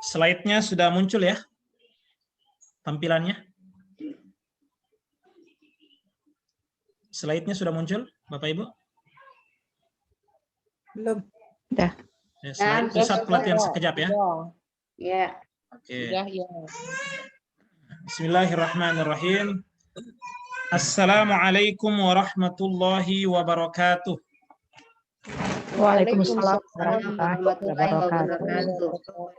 Slide-nya sudah muncul ya, tampilannya. Slide-nya sudah muncul, Bapak Ibu? Belum. Dah. Ya, slide pusat pelatihan sekejap ya. Ya. Oke. Ya, ya. Bismillahirrahmanirrahim. Assalamualaikum warahmatullahi wabarakatuh. Waalaikumsalam warahmatullahi wabarakatuh.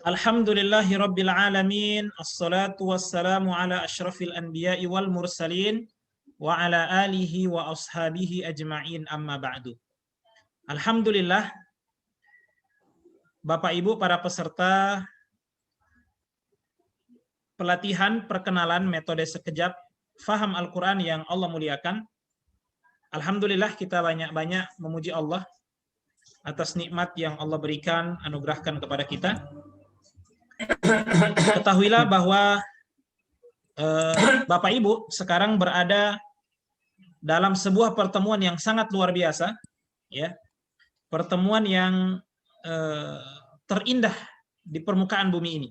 Alhamdulillahi rabbil alamin. Assalatu wassalamu ala asyrafil anbiya'i wal mursalin wa ala alihi wa ashabihi ajma'in, amma ba'du. Alhamdulillah, Bapak Ibu para peserta pelatihan perkenalan metode sekejap faham Al-Quran yang Allah muliakan. Alhamdulillah kita banyak-banyak memuji Allah atas nikmat yang Allah berikan, anugerahkan kepada kita. Ketahuilah bahwa Bapak Ibu sekarang berada dalam sebuah pertemuan yang sangat luar biasa, ya, pertemuan yang terindah di permukaan bumi ini.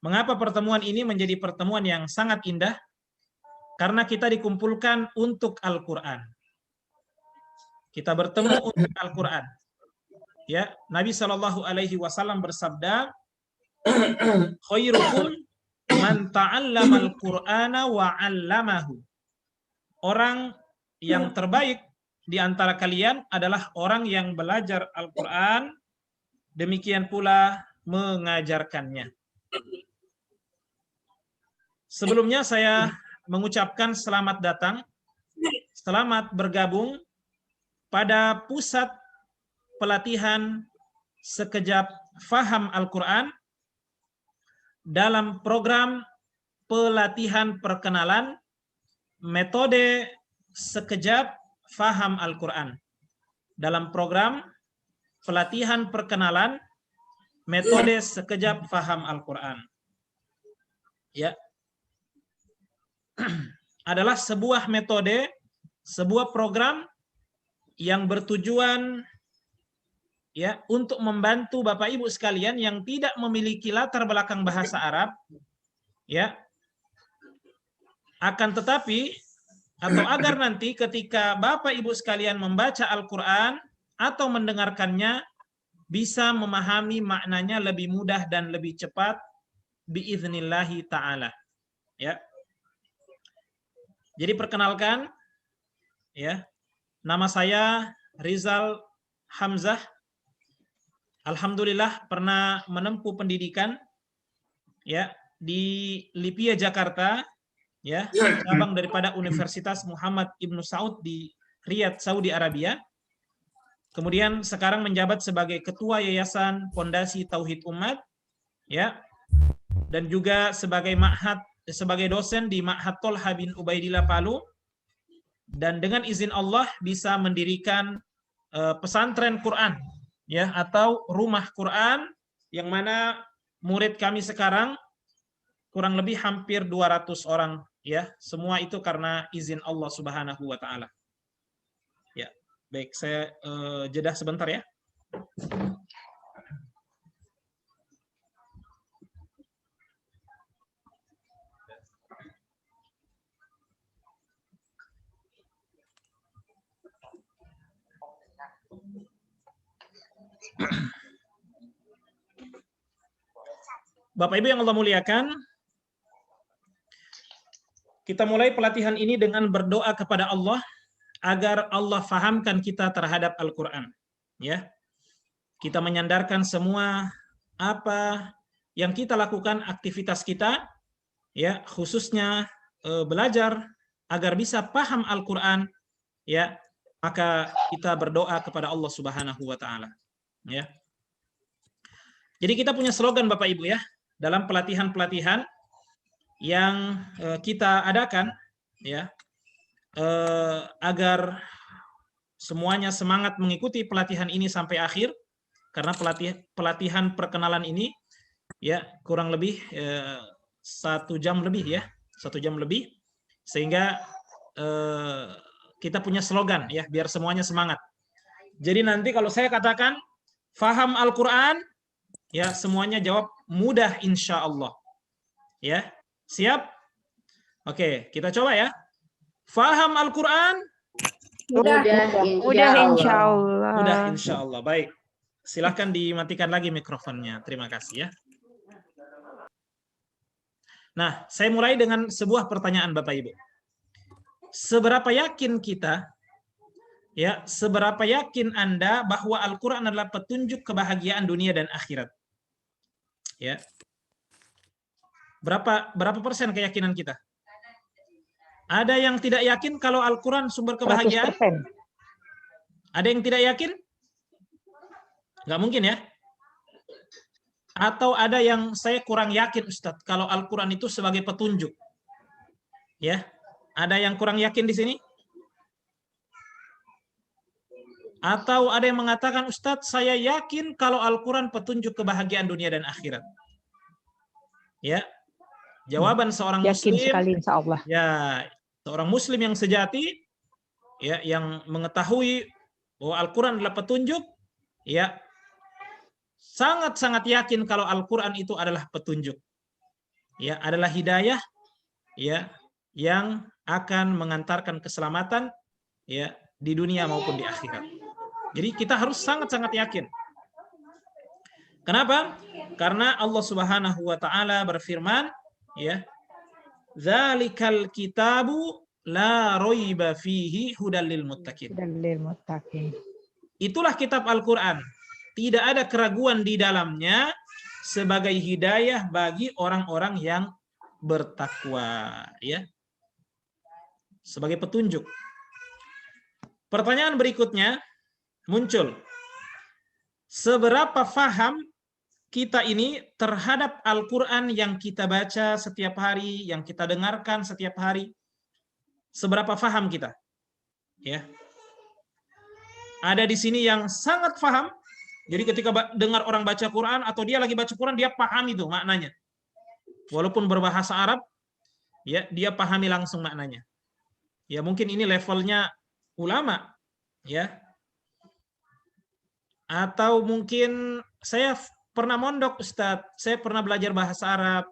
Mengapa pertemuan ini menjadi pertemuan yang sangat indah? Karena kita dikumpulkan untuk Al-Quran. Kita bertemu untuk Al-Quran. Ya, Nabi SAW bersabda, khairukum man ta'allamal Qur'ana wa 'allamahu. Orang yang terbaik di antara kalian adalah orang yang belajar Al-Quran, demikian pula mengajarkannya. Sebelumnya saya mengucapkan selamat datang, selamat bergabung pada pusat pelatihan sekejap faham Al-Quran dalam program pelatihan perkenalan metode sekejap faham Al-Quran. Dalam program pelatihan perkenalan metode sekejap faham Al-Quran. Ya. Adalah sebuah metode, sebuah program yang bertujuan ya untuk membantu Bapak Ibu sekalian yang tidak memiliki latar belakang bahasa Arab, ya, akan tetapi atau agar nanti ketika Bapak Ibu sekalian membaca Al-Quran atau mendengarkannya bisa memahami maknanya lebih mudah dan lebih cepat biiznillahi ta'ala, ya. Jadi perkenalkan, ya, nama saya Rizal Hamzah. Alhamdulillah pernah menempuh pendidikan, ya, di Lipia Jakarta, ya, cabang daripada Universitas Muhammad Ibnu Saud di Riyadh, Saudi Arabia. Kemudian sekarang menjabat sebagai Ketua Yayasan Pondasi Tauhid Umat, ya, dan juga sebagai dosen di Ma'had Tolha bin Ubaidillah Palu, dan dengan izin Allah bisa mendirikan pesantren Quran, ya, atau rumah Quran, yang mana murid kami sekarang kurang lebih hampir 200 orang, ya. Semua itu karena izin Allah Subhanahu wa taala. Ya, baik, saya jeda sebentar ya. Bapak Ibu yang Allah muliakan, kita mulai pelatihan ini dengan berdoa kepada Allah agar Allah fahamkan kita terhadap Al-Quran. Ya, kita menyandarkan semua apa yang kita lakukan, aktivitas kita, ya, khususnya belajar agar bisa paham Al-Quran, ya, maka kita berdoa kepada Allah Subhanahu wa taala, ya. Jadi kita punya slogan Bapak Ibu ya, dalam pelatihan-pelatihan yang kita adakan, ya, agar semuanya semangat mengikuti pelatihan ini sampai akhir, karena pelatihan perkenalan ini ya kurang lebih 1 jam lebih, ya, 1 jam lebih, sehingga kita punya slogan ya biar semuanya semangat. Jadi nanti kalau saya katakan faham Al-Quran, Ya, semuanya jawab mudah insya Allah. Ya, siap? Oke, kita coba ya. Faham Al-Quran? Mudah Udah insya insya Allah. Allah. Mudah insya Allah. Baik. Silahkan dimatikan lagi mikrofonnya. Terima kasih ya. Nah, saya mulai dengan sebuah pertanyaan Bapak Ibu. Seberapa yakin kita, ya, seberapa yakin Anda bahwa Al-Quran adalah petunjuk kebahagiaan dunia dan akhirat? Ya. Berapa persen keyakinan kita? Ada yang tidak yakin kalau Al-Quran sumber kebahagiaan? 100%. Ada yang tidak yakin? Nggak mungkin ya? Atau ada yang saya kurang yakin Ustadz kalau Al-Quran itu sebagai petunjuk? Ya, ada yang kurang yakin di sini? Atau ada yang mengatakan Ustadz saya yakin kalau Al-Quran petunjuk kebahagiaan dunia dan akhirat? Ya, jawaban seorang Yakin Muslim. sekali insya Allah. Ya, seorang Muslim yang sejati, ya, yang mengetahui bahwa Al-Quran adalah petunjuk, ya, sangat-sangat yakin kalau Al-Quran itu adalah petunjuk, ya, adalah hidayah, ya, yang akan mengantarkan keselamatan, ya, di dunia maupun di akhirat. Jadi kita harus sangat-sangat yakin. Kenapa? Karena Allah Subhanahu wa taala berfirman, ya, "Dzalikal kitabu la raiba fihi hudal lil muttaqin." Dalil muttaqin. Itulah kitab Al-Quran. Tidak ada keraguan di dalamnya sebagai hidayah bagi orang-orang yang bertakwa, ya. Sebagai petunjuk. Pertanyaan berikutnya muncul. Seberapa faham kita ini terhadap Al-Quran yang kita baca setiap hari, yang kita dengarkan setiap hari? Seberapa faham kita? Ya. Ada di sini yang sangat faham. Jadi ketika dengar orang baca Quran atau dia lagi baca Quran, dia paham itu maknanya. Walaupun berbahasa Arab, ya, dia pahami langsung maknanya. Ya, mungkin ini levelnya ulama, ya. Atau mungkin saya pernah mondok Ustadz, saya pernah belajar bahasa Arab,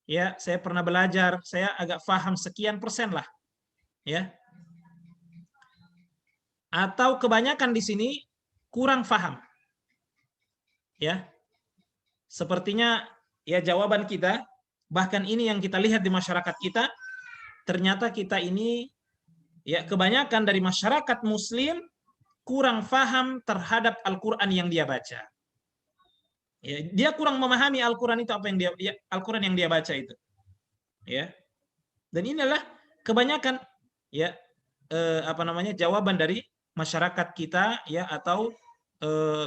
ya, saya pernah belajar, saya agak paham sekian persen lah, ya. Atau kebanyakan di sini kurang paham. Ya. Sepertinya ya jawaban kita, bahkan ini yang kita lihat di masyarakat kita, ternyata kita ini ya kebanyakan dari masyarakat muslim kurang paham terhadap Al-Qur'an yang dia baca. Ya, dia kurang memahami Al-Qur'an itu apa yang dia, ya, Al-Qur'an yang dia baca itu. Ya. Dan inilah kebanyakan ya jawaban dari masyarakat kita, ya, atau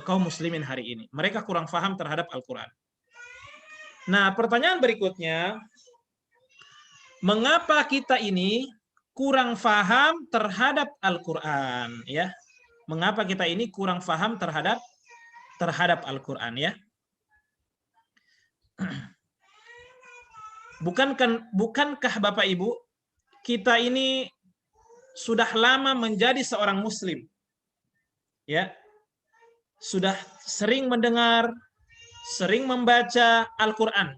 kaum muslimin hari ini. Mereka kurang paham terhadap Al-Quran. Nah, pertanyaan berikutnya, mengapa kita ini kurang paham terhadap Al-Quran? Ya, mengapa kita ini kurang paham terhadap Al-Quran? Ya, bukankah Bapak Ibu kita ini sudah lama menjadi seorang Muslim? Ya. Sudah sering mendengar, sering membaca Al-Quran,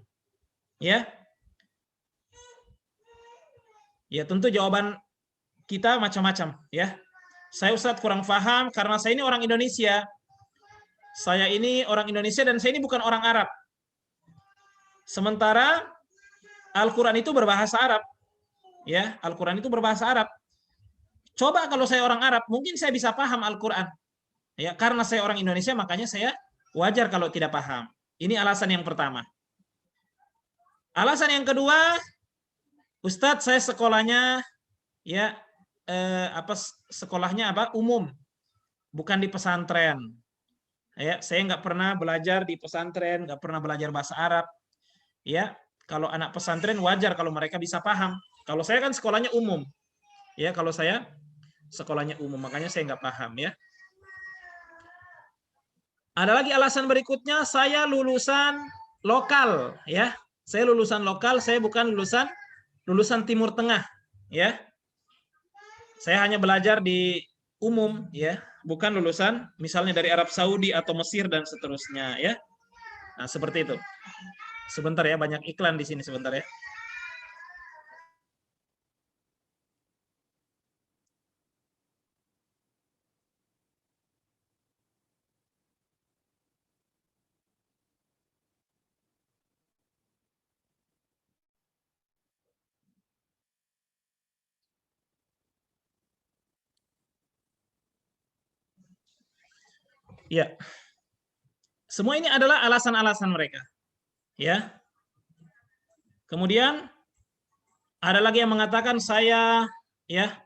ya? Ya, tentu jawaban kita macam-macam, ya. Saya Ustadz kurang paham karena saya ini orang Indonesia. Saya ini orang Indonesia dan saya ini bukan orang Arab. Sementara Al-Quran itu berbahasa Arab, ya. Al-Quran itu berbahasa Arab. Coba kalau saya orang Arab, mungkin saya bisa paham Al-Quran. Ya, karena saya orang Indonesia, makanya saya wajar kalau tidak paham. Ini alasan yang pertama. Alasan yang kedua, Ustadz saya sekolahnya ya sekolahnya umum, bukan di pesantren. Ya, saya nggak pernah belajar di pesantren, nggak pernah belajar bahasa Arab. Ya, kalau anak pesantren wajar kalau mereka bisa paham. Kalau saya kan sekolahnya umum. Ya, kalau saya sekolahnya umum, makanya saya nggak paham, ya. Ada lagi alasan berikutnya, saya lulusan lokal, ya. Saya lulusan lokal, saya bukan lulusan Timur Tengah, ya. Saya hanya belajar di umum, ya, bukan lulusan misalnya dari Arab Saudi atau Mesir dan seterusnya, ya. Nah, seperti itu. Sebentar ya, banyak iklan di sini sebentar ya. Ya. Semua ini adalah alasan-alasan mereka. Ya. Kemudian ada lagi yang mengatakan saya ya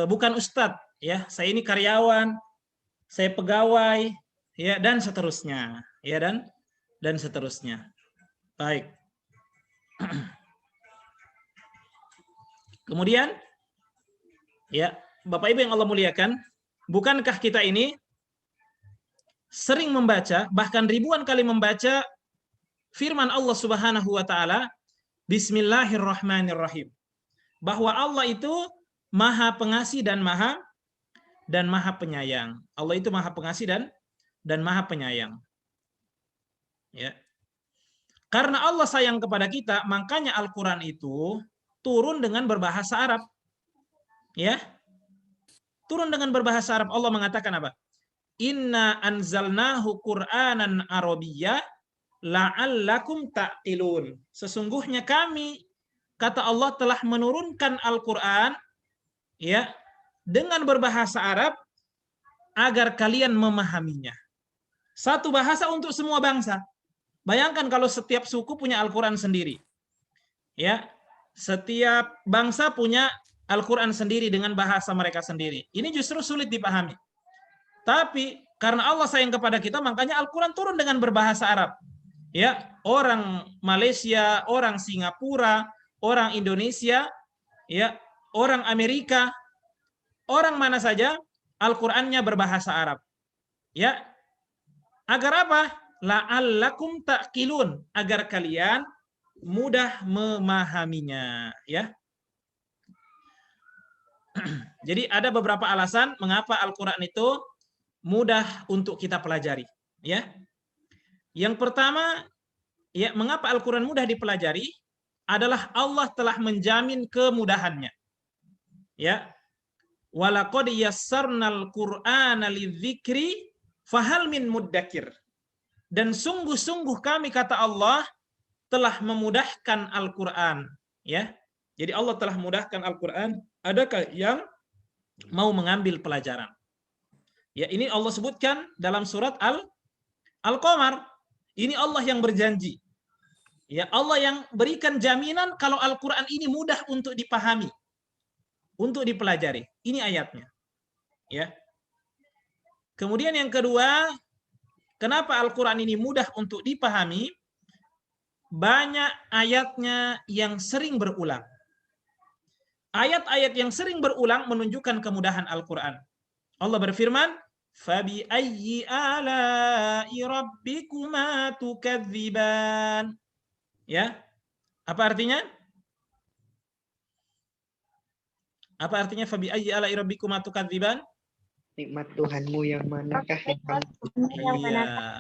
bukan ustadz ya, saya ini karyawan, saya pegawai ya dan seterusnya. Ya dan seterusnya. Baik. Kemudian ya, Bapak Ibu yang Allah muliakan, bukankah kita ini sering membaca, bahkan ribuan kali membaca firman Allah Subhanahu wa taala, Bismillahirrahmanirrahim. Bahwa Allah itu Maha Pengasih dan Maha Penyayang. Allah itu Maha Pengasih dan Maha Penyayang. Ya. Karena Allah sayang kepada kita, makanya Al-Qur'an itu turun dengan berbahasa Arab. Ya. Turun dengan berbahasa Arab. Allah mengatakan apa? Inna anzalnahu Qur'anan Arabiyya la'allakum ta'qilun. Sesungguhnya kami, kata Allah, telah menurunkan Al-Qur'an ya dengan berbahasa Arab agar kalian memahaminya. Satu bahasa untuk semua bangsa. Bayangkan kalau setiap suku punya Al-Qur'an sendiri. Ya. Setiap bangsa punya Al-Qur'an sendiri dengan bahasa mereka sendiri. Ini justru sulit dipahami. Tapi karena Allah sayang kepada kita, makanya Al-Qur'an turun dengan berbahasa Arab. Ya, orang Malaysia, orang Singapura, orang Indonesia, ya, orang Amerika, orang mana saja Al-Qur'annya berbahasa Arab. Ya. Agar apa? La'allakum ta'qilun, agar kalian mudah memahaminya, ya. Jadi ada beberapa alasan mengapa Al-Qur'an itu mudah untuk kita pelajari, ya. Yang pertama, ya, mengapa Al-Qur'an mudah dipelajari adalah Allah telah menjamin kemudahannya. Ya. Walaqad yassarnal Qur'ana lidzikri fahal min muddakir. Dan sungguh-sungguh kami, kata Allah, telah memudahkan Al-Qur'an, ya. Jadi Allah telah memudahkan Al-Qur'an, adakah yang mau mengambil pelajaran? Ya, ini Allah sebutkan dalam surat Al-Qamar. Ini Allah yang berjanji. Ya, Allah yang berikan jaminan kalau Al-Qur'an ini mudah untuk dipahami, untuk dipelajari. Ini ayatnya. Ya. Kemudian yang kedua, kenapa Al-Qur'an ini mudah untuk dipahami? Banyak ayatnya yang sering berulang. Ayat-ayat yang sering berulang menunjukkan kemudahan Al-Qur'an. Allah berfirman, "Fabi ayyi ala'i rabbikuma tukadziban." Ya. Apa artinya? Apa artinya fabi ayyi ala'i rabbikuma tukadziban? Nikmat Tuhanmu yang manakah yang Iya.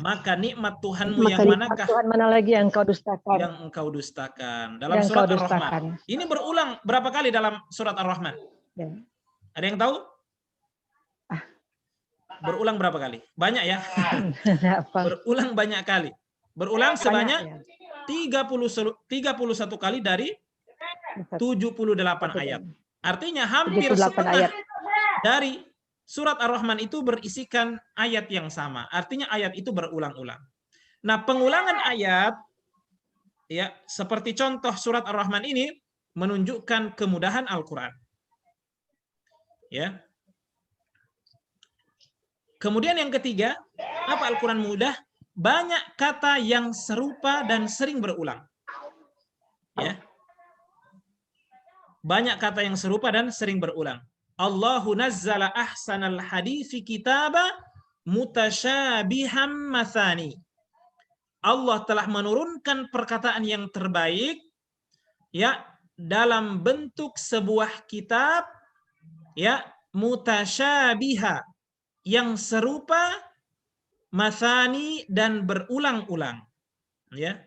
Maka nikmat Tuhanmu Maka yang nikmat manakah Tuhan mana lagi yang kau dustakan? yang engkau dustakan? Dalam Yang surat kau Ar-Rahman. dustakan. Ini berulang berapa kali dalam surat Ar-Rahman? Ya. Ada yang tahu? Berulang berapa kali? Banyak ya. Apa? Berulang banyak kali. Berulang sebanyak Banyak, ya. 31 kali dari 78 ayat. Artinya hampir 78 setengah ayat. dari surat Ar-Rahman itu berisikan ayat yang sama. Artinya ayat itu berulang-ulang. Nah, pengulangan ayat ya seperti contoh surat Ar-Rahman ini menunjukkan kemudahan Al-Qur'an. Ya. Kemudian yang ketiga, apa Al-Qur'an mudah? Banyak kata yang serupa dan sering berulang. Ya. Banyak kata yang serupa dan sering berulang. Allahu nazzala ahsanal haditsi kitaba mutasyabihan mathani. Allah telah menurunkan perkataan yang terbaik ya dalam bentuk sebuah kitab ya mutasyabiha yang serupa mathani dan berulang-ulang. Ya.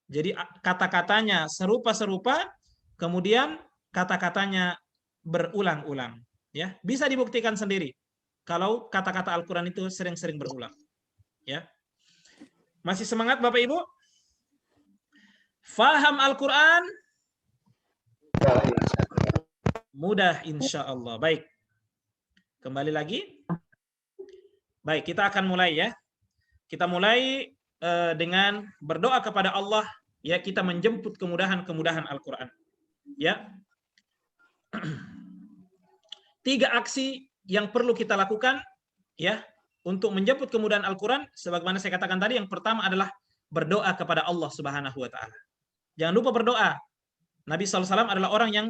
Jadi kata-katanya serupa-serupa, kemudian kata-katanya berulang-ulang. Ya, bisa dibuktikan sendiri kalau kata-kata Al-Quran itu sering-sering berulang. Ya, masih semangat Bapak Ibu? Faham Al-Quran? Mudah insya Allah. Baik, kembali lagi. Baik, kita akan mulai ya. Kita mulai dengan berdoa kepada Allah. Ya, kita menjemput kemudahan-kemudahan Al-Quran. Ya, 3 aksi yang perlu kita lakukan ya untuk menjemput kemudahan Al-Quran. Sebagaimana saya katakan tadi, yang pertama adalah berdoa kepada Allah Subhanahu wa Ta'ala. Jangan lupa berdoa. Nabi SAW adalah orang yang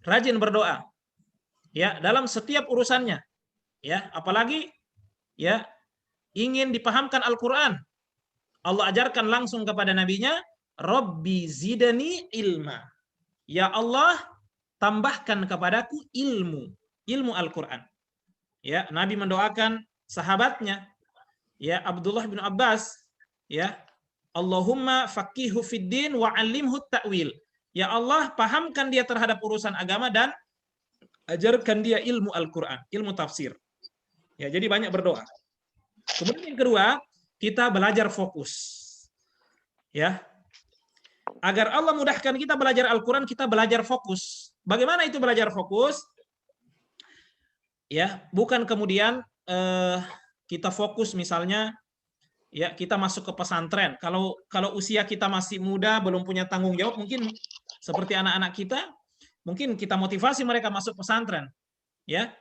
rajin berdoa ya dalam setiap urusannya, ya apalagi ya ingin dipahamkan Al-Quran. Allah ajarkan langsung kepada nabinya, Rabbi zidani ilma. Ya Allah, tambahkan kepadaku ilmu Al-Quran. Ya, Nabi mendoakan sahabatnya, ya Abdullah bin Abbas, ya Allahumma faqihu fid din wa 'allimhu ta'wil. Ya Allah, pahamkan dia terhadap urusan agama dan ajarkan dia ilmu Al-Quran, ilmu tafsir. Ya, jadi banyak berdoa. Kemudian yang kedua, kita belajar fokus. Ya. Agar Allah mudahkan kita belajar Al-Quran, kita belajar fokus. Bagaimana itu belajar fokus? Ya, bukan kemudian kita fokus misalnya ya kita masuk ke pesantren. Kalau usia kita masih muda, belum punya tanggung jawab, mungkin seperti anak-anak kita, mungkin kita motivasi mereka masuk pesantren. Ya.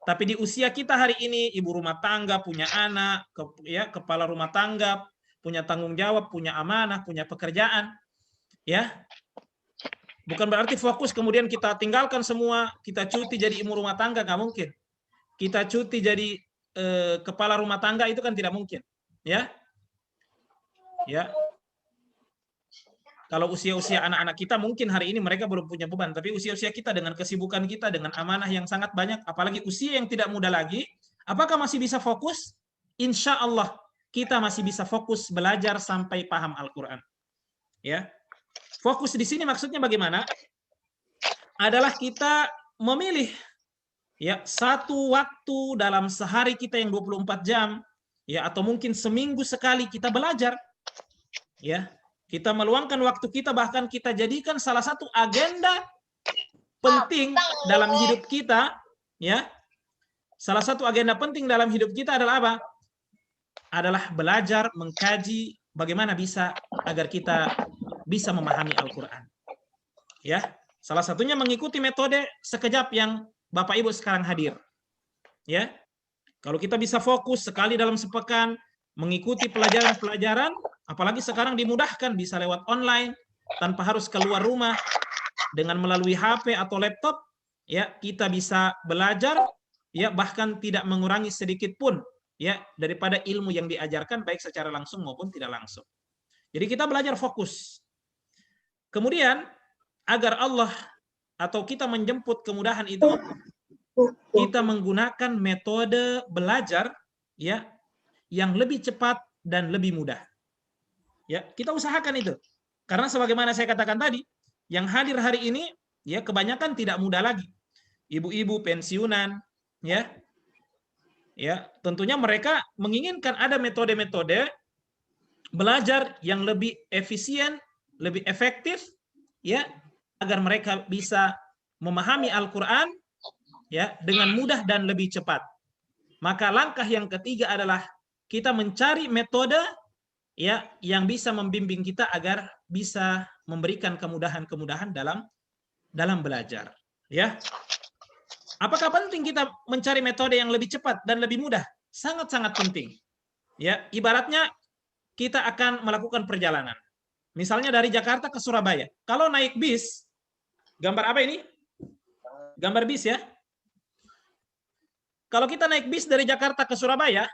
Tapi di usia kita hari ini, ibu rumah tangga, punya anak, kepala rumah tangga, punya tanggung jawab, punya amanah, punya pekerjaan, ya. Bukan berarti fokus kemudian kita tinggalkan semua, kita cuti jadi ibu rumah tangga, nggak mungkin. Kita cuti jadi kepala rumah tangga itu kan tidak mungkin, ya. Ya. Kalau usia-usia anak-anak kita mungkin hari ini mereka belum punya beban, tapi usia-usia kita dengan kesibukan kita, dengan amanah yang sangat banyak, apalagi usia yang tidak muda lagi, apakah masih bisa fokus? Insya Allah kita masih bisa fokus belajar sampai paham Al-Quran. Ya, fokus di sini maksudnya bagaimana? Adalah kita memilih ya satu waktu dalam sehari kita yang 24 jam, ya atau mungkin seminggu sekali kita belajar, ya. Kita meluangkan waktu kita, bahkan kita jadikan salah satu agenda penting dalam hidup kita, ya. Salah satu agenda penting dalam hidup kita adalah apa? Adalah belajar, mengkaji bagaimana agar kita bisa memahami Al-Quran. Ya, salah satunya mengikuti metode sekejap yang Bapak Ibu sekarang hadir. Ya. Kalau kita bisa fokus sekali dalam sepekan mengikuti pelajaran-pelajaran, apalagi sekarang dimudahkan bisa lewat online tanpa harus keluar rumah, dengan melalui HP atau laptop, ya kita bisa belajar, ya bahkan tidak mengurangi sedikit pun ya daripada ilmu yang diajarkan baik secara langsung maupun tidak langsung. Jadi kita belajar fokus. Kemudian agar Allah atau kita menjemput kemudahan itu, kita menggunakan metode belajar ya yang lebih cepat dan lebih mudah. Ya, kita usahakan itu. Karena sebagaimana saya katakan tadi, yang hadir hari ini ya kebanyakan tidak muda lagi. Ibu-ibu pensiunan, ya. Ya, tentunya mereka menginginkan ada metode-metode belajar yang lebih efisien, lebih efektif ya, agar mereka bisa memahami Al-Qur'an ya dengan mudah dan lebih cepat. Maka langkah yang ketiga adalah kita mencari metode ya yang bisa membimbing kita agar bisa memberikan kemudahan-kemudahan dalam belajar, ya. Apakah penting kita mencari metode yang lebih cepat dan lebih mudah? Sangat-sangat penting. Ya, ibaratnya kita akan melakukan perjalanan. Misalnya dari Jakarta ke Surabaya. Kalau naik bis, gambar apa ini? Gambar bis ya. Kalau kita naik bis dari Jakarta ke Surabaya,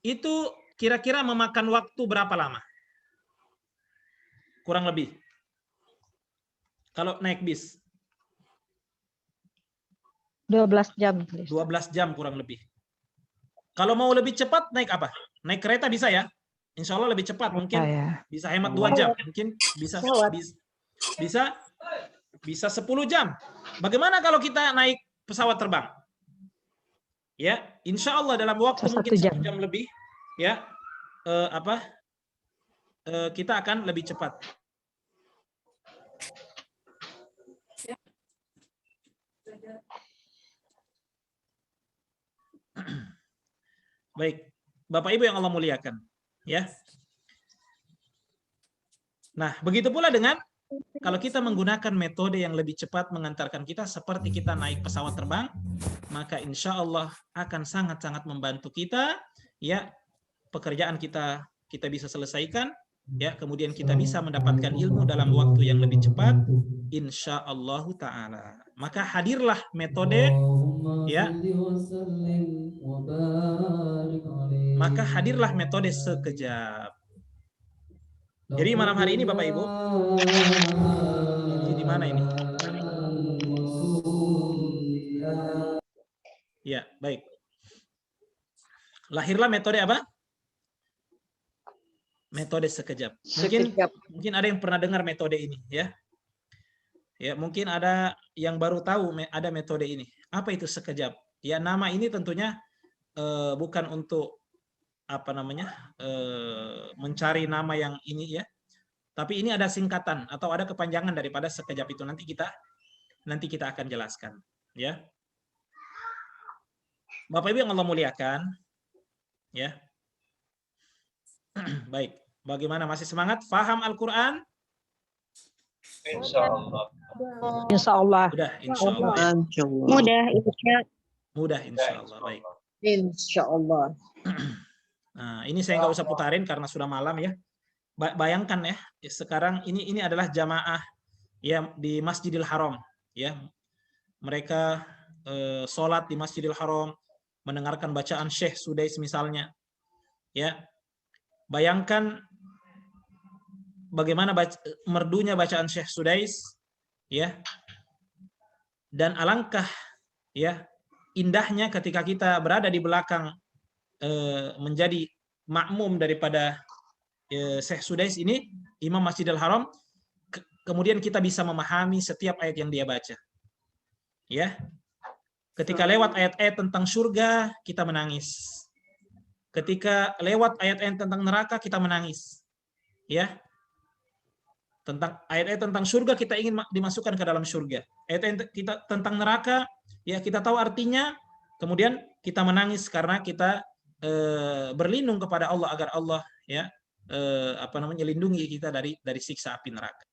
itu kira-kira memakan waktu berapa lama? Kurang lebih. Kalau naik bis. 12 jam. 12 jam kurang lebih. Kalau mau lebih cepat naik apa? Naik kereta bisa ya? Insya Allah lebih cepat, mungkin Ya. bisa hemat 2 jam, mungkin bisa bisa 10 jam. Bagaimana kalau kita naik pesawat terbang? Ya, insya Allah dalam waktu mungkin 1 jam lebih, ya, kita akan lebih cepat. Baik, Bapak Ibu yang Allah muliakan, ya. Nah, begitu pula dengan kalau kita menggunakan metode yang lebih cepat mengantarkan kita seperti kita naik pesawat terbang, maka insya Allah akan sangat-sangat membantu kita, ya, pekerjaan kita bisa selesaikan, ya, kemudian kita bisa mendapatkan ilmu dalam waktu yang lebih cepat, insya Allah Ta'ala. Maka hadirlah metode, ya, maka hadirlah metode sekejap. Jadi malam hari ini Bapak Ibu, ini di mana ini? Ya, baik. Lahirlah metode apa? Metode sekejap. Mungkin ada yang pernah dengar metode ini, ya. Ya, mungkin ada yang baru tahu ada metode ini. Apa itu sekejap? Ya, nama ini tentunya bukan untuk apa namanya? Mencari nama yang ini, ya. Tapi ini ada singkatan atau ada kepanjangan daripada sekejap itu, nanti kita akan jelaskan, ya. Bapak Ibu yang Allah muliakan, ya. Baik, bagaimana, masih semangat? Faham Al-Qur'an? Insya Allah. Insya Allah. Mudah, insya Allah. Ya. Mudah, insya Allah. Baik. Insya Allah. Nah, ini saya nggak usah putarin karena sudah malam, ya. Bayangkan ya, sekarang ini adalah jamaah, ya, di Masjidil Haram, ya. Mereka sholat di Masjidil Haram, mendengarkan bacaan Syekh Sudais misalnya, ya. Bayangkan bagaimana merdunya bacaan Syekh Sudais, ya. Dan alangkah, ya, indahnya ketika kita berada di belakang menjadi makmum daripada Syekh Sudais ini, Imam Masjidil Haram, kemudian kita bisa memahami setiap ayat yang dia baca. Ya. Ketika lewat ayat-ayat tentang surga, kita menangis. Ketika lewat ayat-ayat tentang neraka, kita menangis. Ya. Tentang ayat-ayat tentang surga, kita ingin dimasukkan ke dalam surga. Ayat-ayat kita tentang neraka, ya, kita tahu artinya, kemudian kita menangis karena kita berlindung kepada Allah agar Allah, ya, lindungi kita dari siksa api neraka,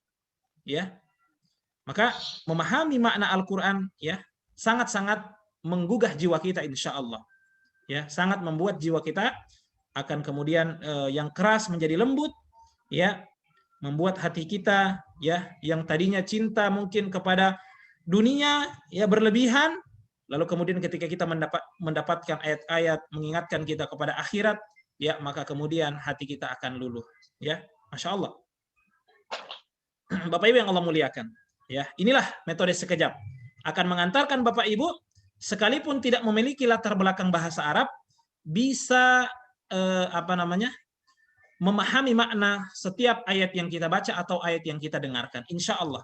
ya. Maka memahami makna Al-Qur'an, ya, sangat-sangat menggugah jiwa kita insya Allah, ya, sangat membuat jiwa kita akan kemudian yang keras menjadi lembut, ya, membuat hati kita, ya, yang tadinya cinta mungkin kepada dunia, ya, berlebihan, lalu kemudian ketika kita mendapatkan ayat-ayat mengingatkan kita kepada akhirat, ya, maka kemudian hati kita akan luluh, ya. Masya Allah. Bapak Ibu yang Allah muliakan, ya, inilah metode sekejap, akan mengantarkan Bapak Ibu sekalipun tidak memiliki latar belakang bahasa Arab, bisa memahami makna setiap ayat yang kita baca atau ayat yang kita dengarkan, insya Allah.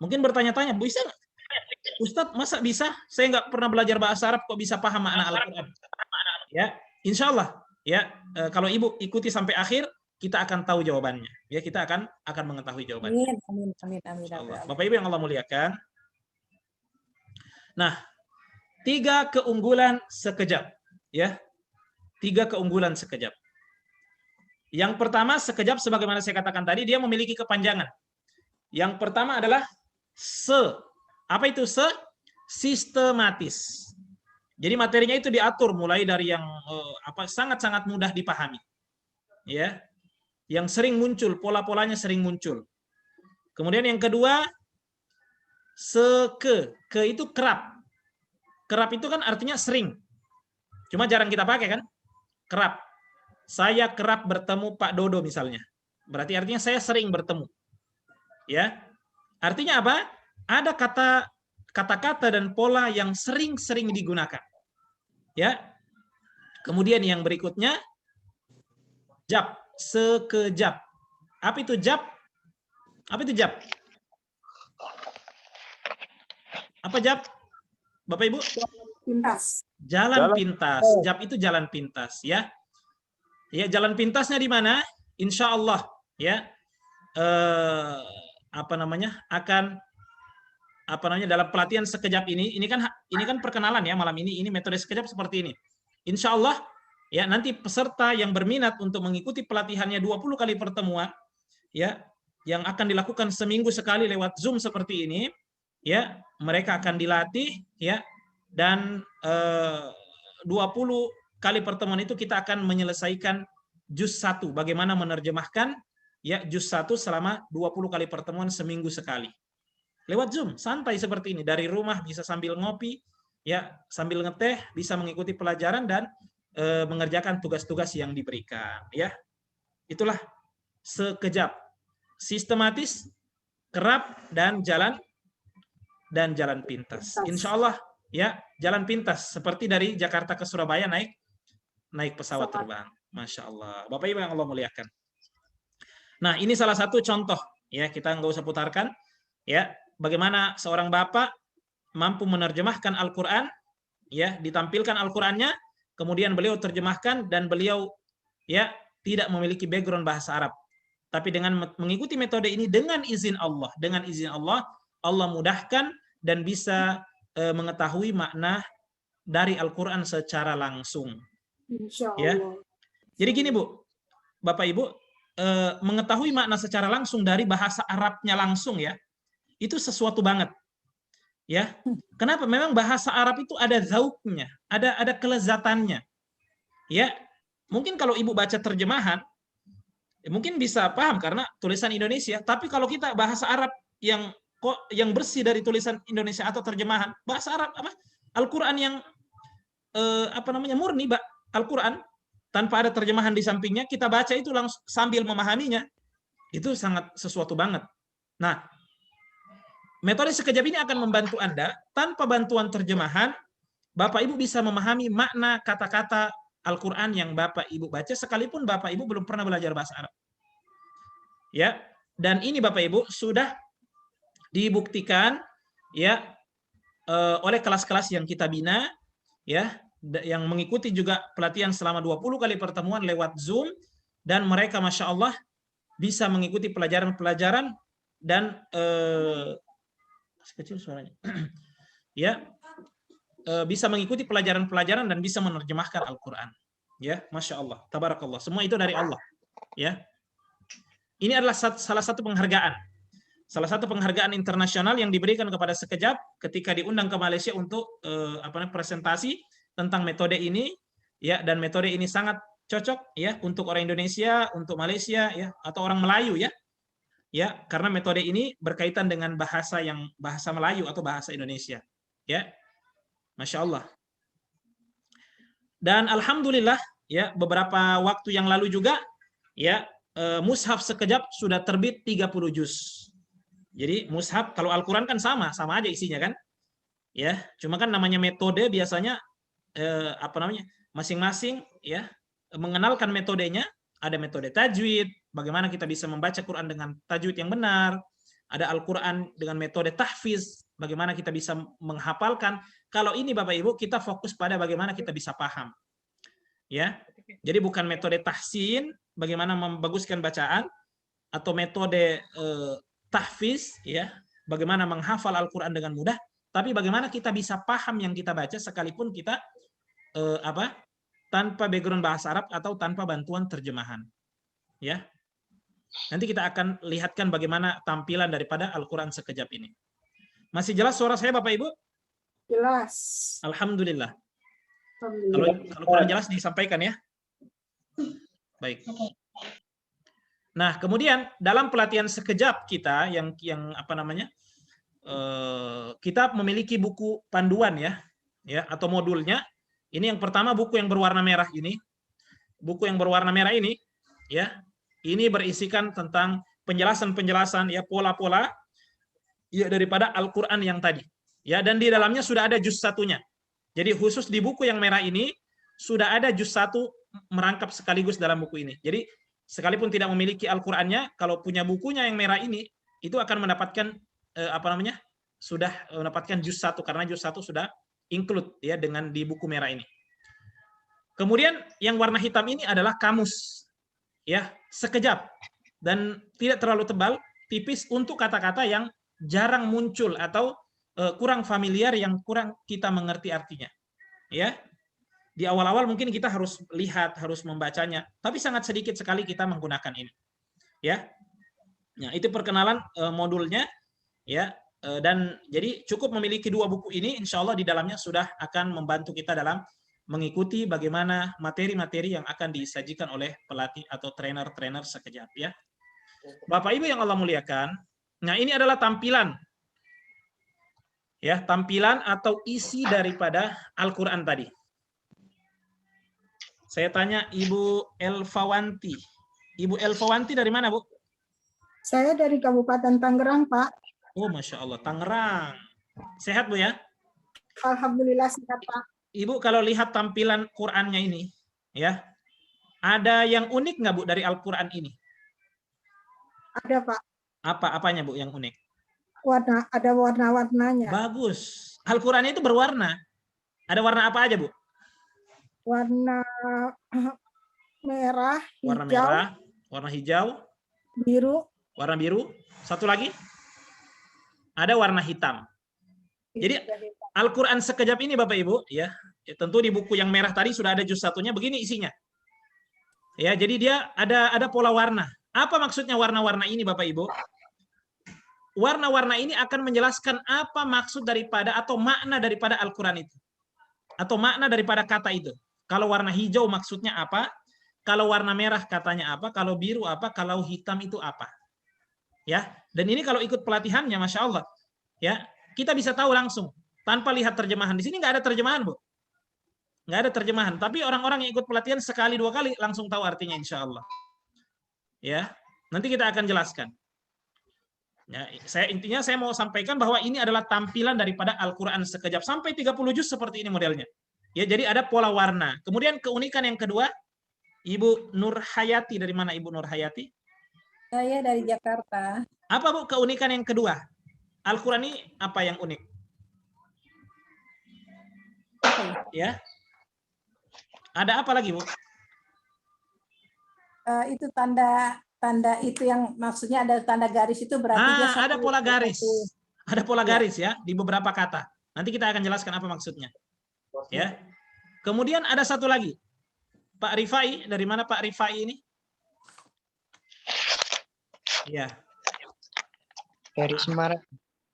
Mungkin bertanya-tanya, bisa nggak, Ustadz, masa bisa? Saya nggak pernah belajar bahasa Arab kok bisa paham makna Al-Quran? Ya, insya Allah. Ya, kalau Ibu ikuti sampai akhir, kita akan tahu jawabannya. Ya, kita akan mengetahui jawabannya. Amin. Bapak Ibu yang Allah muliakan. Nah, 3 keunggulan sekejap. Ya, 3 keunggulan sekejap. Yang pertama, sekejap sebagaimana saya katakan tadi, dia memiliki kepanjangan. Yang pertama adalah apa itu sistematis. Jadi materinya itu diatur mulai dari yang sangat-sangat mudah dipahami, ya, yang sering muncul, pola-polanya sering muncul. Kemudian yang kedua, ke itu kerap. Kerap itu kan artinya sering, cuma jarang kita pakai kan, kerap. Saya kerap bertemu Pak Dodo misalnya, berarti artinya saya sering bertemu, ya. Artinya apa? Ada kata-kata dan pola yang sering-sering digunakan, ya. Kemudian yang berikutnya jab, sekejap. Apa itu jab? Apa itu jab? Apa jab? Bapak Ibu? Pintas. Jalan pintas. Jab itu jalan pintas, ya. Ya, jalan pintasnya di mana? Insya Allah, ya. Akan dalam pelatihan sekejap ini kan perkenalan ya malam ini metode sekejap seperti ini. Insya Allah ya nanti peserta yang berminat untuk mengikuti pelatihannya 20 kali pertemuan ya yang akan dilakukan seminggu sekali lewat Zoom seperti ini ya, mereka akan dilatih ya, dan 20 kali pertemuan itu kita akan menyelesaikan juz 1, bagaimana menerjemahkan ya juz 1 selama 20 kali pertemuan seminggu sekali. Lewat Zoom, santai seperti ini, dari rumah bisa sambil ngopi ya, sambil ngeteh, bisa mengikuti pelajaran dan mengerjakan tugas-tugas yang diberikan ya. Itulah sekejap, sistematis, kerap, dan jalan pintas. Insya Allah ya, jalan pintas seperti dari Jakarta ke Surabaya naik pesawat terbang. Masya Allah. Bapak Ibu yang Allah muliakan. Nah, ini salah satu contoh ya, kita nggak usah putarkan ya, bagaimana seorang bapak mampu menerjemahkan Al-Quran ya, ditampilkan Al-Qurannya, kemudian beliau terjemahkan, dan beliau ya tidak memiliki background bahasa Arab, tapi dengan mengikuti metode ini dengan izin Allah, Allah mudahkan dan bisa mengetahui makna dari Al-Quran secara langsung. Insya Allah. Ya. Jadi gini Bu, Bapak Ibu, mengetahui makna secara langsung dari bahasa Arabnya langsung ya, itu sesuatu banget. Ya. Kenapa? Memang bahasa Arab itu ada zauknya, ada kelezatannya. Ya. Mungkin kalau Ibu baca terjemahan, mungkin bisa paham karena tulisan Indonesia, tapi kalau kita bahasa Arab yang bersih dari tulisan Indonesia atau terjemahan bahasa Arab Al-Qur'an yang murni Al-Qur'an tanpa ada terjemahan di sampingnya, kita baca itu langsung sambil memahaminya, itu sangat sesuatu banget. Nah, metode sekejap ini akan membantu Anda, tanpa bantuan terjemahan Bapak Ibu bisa memahami makna kata-kata Al-Qur'an yang Bapak Ibu baca, sekalipun Bapak Ibu belum pernah belajar bahasa Arab. Ya, dan ini Bapak Ibu sudah dibuktikan ya oleh kelas-kelas yang kita bina ya, yang mengikuti juga pelatihan selama 20 kali pertemuan lewat Zoom, dan mereka Masya Allah bisa mengikuti pelajaran-pelajaran dan kecil suaranya ya, bisa mengikuti pelajaran-pelajaran dan bisa menerjemahkan Al-Quran ya. Masya Allah, tabarakallah, semua itu dari Allah ya. Ini adalah salah satu penghargaan internasional yang diberikan kepada Sekejap ketika diundang ke Malaysia untuk presentasi tentang metode ini ya, dan metode ini sangat cocok ya untuk orang Indonesia, untuk Malaysia ya, atau orang Melayu ya. Ya, karena metode ini berkaitan dengan bahasa Melayu atau bahasa Indonesia ya. Masya Allah. Dan alhamdulillah ya, beberapa waktu yang lalu juga ya, mushaf Sekejap sudah terbit 30 juz. Jadi mushaf, kalau Al-Quran kan sama aja isinya kan, ya. Cuma kan namanya metode biasanya masing-masing ya mengenalkan metodenya. Ada metode tajwid, bagaimana kita bisa membaca Quran dengan tajwid yang benar. Ada Al-Quran dengan metode tahfiz, bagaimana kita bisa menghafalkan. Kalau ini Bapak Ibu, kita fokus pada bagaimana kita bisa paham. Ya, jadi bukan metode tahsin, bagaimana membaguskan bacaan, atau metode tahfiz ya, bagaimana menghafal Al-Qur'an dengan mudah, tapi bagaimana kita bisa paham yang kita baca sekalipun kita tanpa background bahasa Arab atau tanpa bantuan terjemahan. Ya. Nanti kita akan lihatkan bagaimana tampilan daripada Al-Qur'an Sekejap ini. Masih jelas suara saya Bapak Ibu? Jelas. Alhamdulillah. Alhamdulillah. Kalau kurang jelas disampaikan ya. Baik. Nah, kemudian dalam pelatihan Sekejap kita yang kita memiliki buku panduan ya atau modulnya. Ini yang pertama, buku yang berwarna merah ini. Buku yang berwarna merah ini ya, ini berisikan tentang penjelasan-penjelasan ya, pola-pola ya daripada Al-Qur'an yang tadi. Ya, dan di dalamnya sudah ada juz satunya. Jadi khusus di buku yang merah ini sudah ada juz 1 merangkap sekaligus dalam buku ini. Jadi sekalipun tidak memiliki Al-Qur'annya, kalau punya bukunya yang merah ini, itu akan mendapatkan sudah mendapatkan juz 1 karena juz 1 sudah include ya dengan di buku merah ini. Kemudian yang warna hitam ini adalah kamus. Ya, sekejap dan tidak terlalu tebal, tipis untuk kata-kata yang jarang muncul atau kurang familiar, yang kurang kita mengerti artinya. Ya. Di awal-awal mungkin kita harus lihat, harus membacanya, tapi sangat sedikit sekali kita menggunakan ini. Ya. Nah, itu perkenalan modulnya ya. Dan jadi cukup memiliki 2 buku ini, insya Allah di dalamnya sudah akan membantu kita dalam mengikuti bagaimana materi-materi yang akan disajikan oleh pelatih atau trainer-trainer sekejap ya. Bapak Ibu yang Allah muliakan, nah ini adalah tampilan ya, tampilan atau isi daripada Al-Qur'an tadi. Saya tanya Ibu Elfawanti. Ibu Elfawanti dari mana, Bu? Saya dari Kabupaten Tangerang, Pak. Oh, Masya Allah, Tangerang. Sehat, Bu ya? Alhamdulillah sehat, Pak. Ibu kalau lihat tampilan Qur'annya ini, ya, ada yang unik nggak, Bu, dari Al-Qur'an ini? Ada, Pak. Apanya, Bu, yang unik? Ada warna-warnanya. Bagus. Al-Qur'an itu berwarna. Ada warna apa aja, Bu? Warna merah, Warna hijau, merah, warna hijau, biru. warna biru. Satu lagi, ada warna hitam. Jadi Al-Qur'an sekejap ini Bapak Ibu ya, tentu di buku yang merah tadi sudah ada juz 1-nya, begini isinya. Ya, jadi dia ada pola warna. Apa maksudnya warna-warna ini Bapak Ibu? Warna-warna ini akan menjelaskan apa maksud daripada atau makna daripada Al-Qur'an itu. Atau makna daripada kata itu. Kalau warna hijau maksudnya apa? Kalau warna merah katanya apa? Kalau biru apa? Kalau hitam itu apa? Ya, dan ini kalau ikut pelatihannya Masya Allah. Ya, kita bisa tahu langsung tanpa lihat terjemahan. Di sini nggak ada terjemahan, Bu. Nggak ada terjemahan. Tapi orang-orang yang ikut pelatihan sekali 2 kali langsung tahu artinya insya Allah. Ya, nanti kita akan jelaskan. Ya, intinya saya mau sampaikan bahwa ini adalah tampilan daripada Al-Qur'an sekejap sampai 30 juz seperti ini modelnya. Ya, jadi ada pola warna. Kemudian keunikan yang kedua, Ibu Nur Hayati, dari mana Ibu Nur Hayati? Saya dari Jakarta. Apa, Bu, keunikan yang kedua? Al-Qur'an ini apa yang unik? Ya. Ada apa lagi, Bu? Itu tanda itu yang maksudnya ada tanda garis itu berarti dia ada pola garis. Ada pola garis ya di beberapa kata. Nanti kita akan jelaskan apa maksudnya. Ya. Kemudian ada satu lagi. Pak Rifai, dari mana Pak Rifai ini? Ya. Dari Semarang.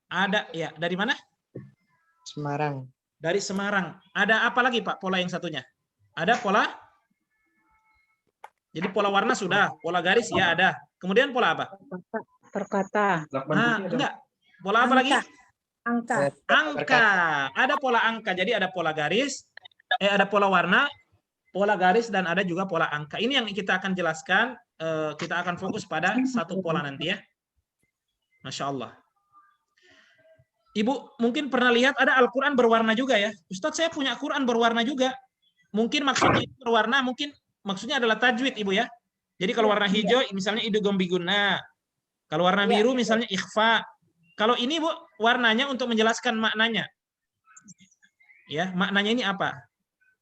Ada ya, dari mana? Semarang. Dari Semarang. Ada apa lagi Pak pola yang satunya? Ada pola? Jadi pola warna sudah, pola garis ya ada. Kemudian pola apa? Perkata. Enggak. Pola apa lagi? angka. Angka. Ada pola angka. Jadi ada pola garis, ada pola warna, pola garis, dan ada juga pola angka. Ini yang kita akan jelaskan. Kita akan fokus pada satu pola nanti ya. Masya Allah. Ibu mungkin pernah lihat ada Al-Quran berwarna juga ya. Ustadz, saya punya Quran berwarna juga. Mungkin maksudnya itu berwarna, mungkin maksudnya adalah tajwid Ibu ya. Jadi kalau warna hijau misalnya idgham biguna. Kalau warna biru misalnya ikhfa. Kalau ini Bu, warnanya untuk menjelaskan maknanya. Ya, maknanya ini apa?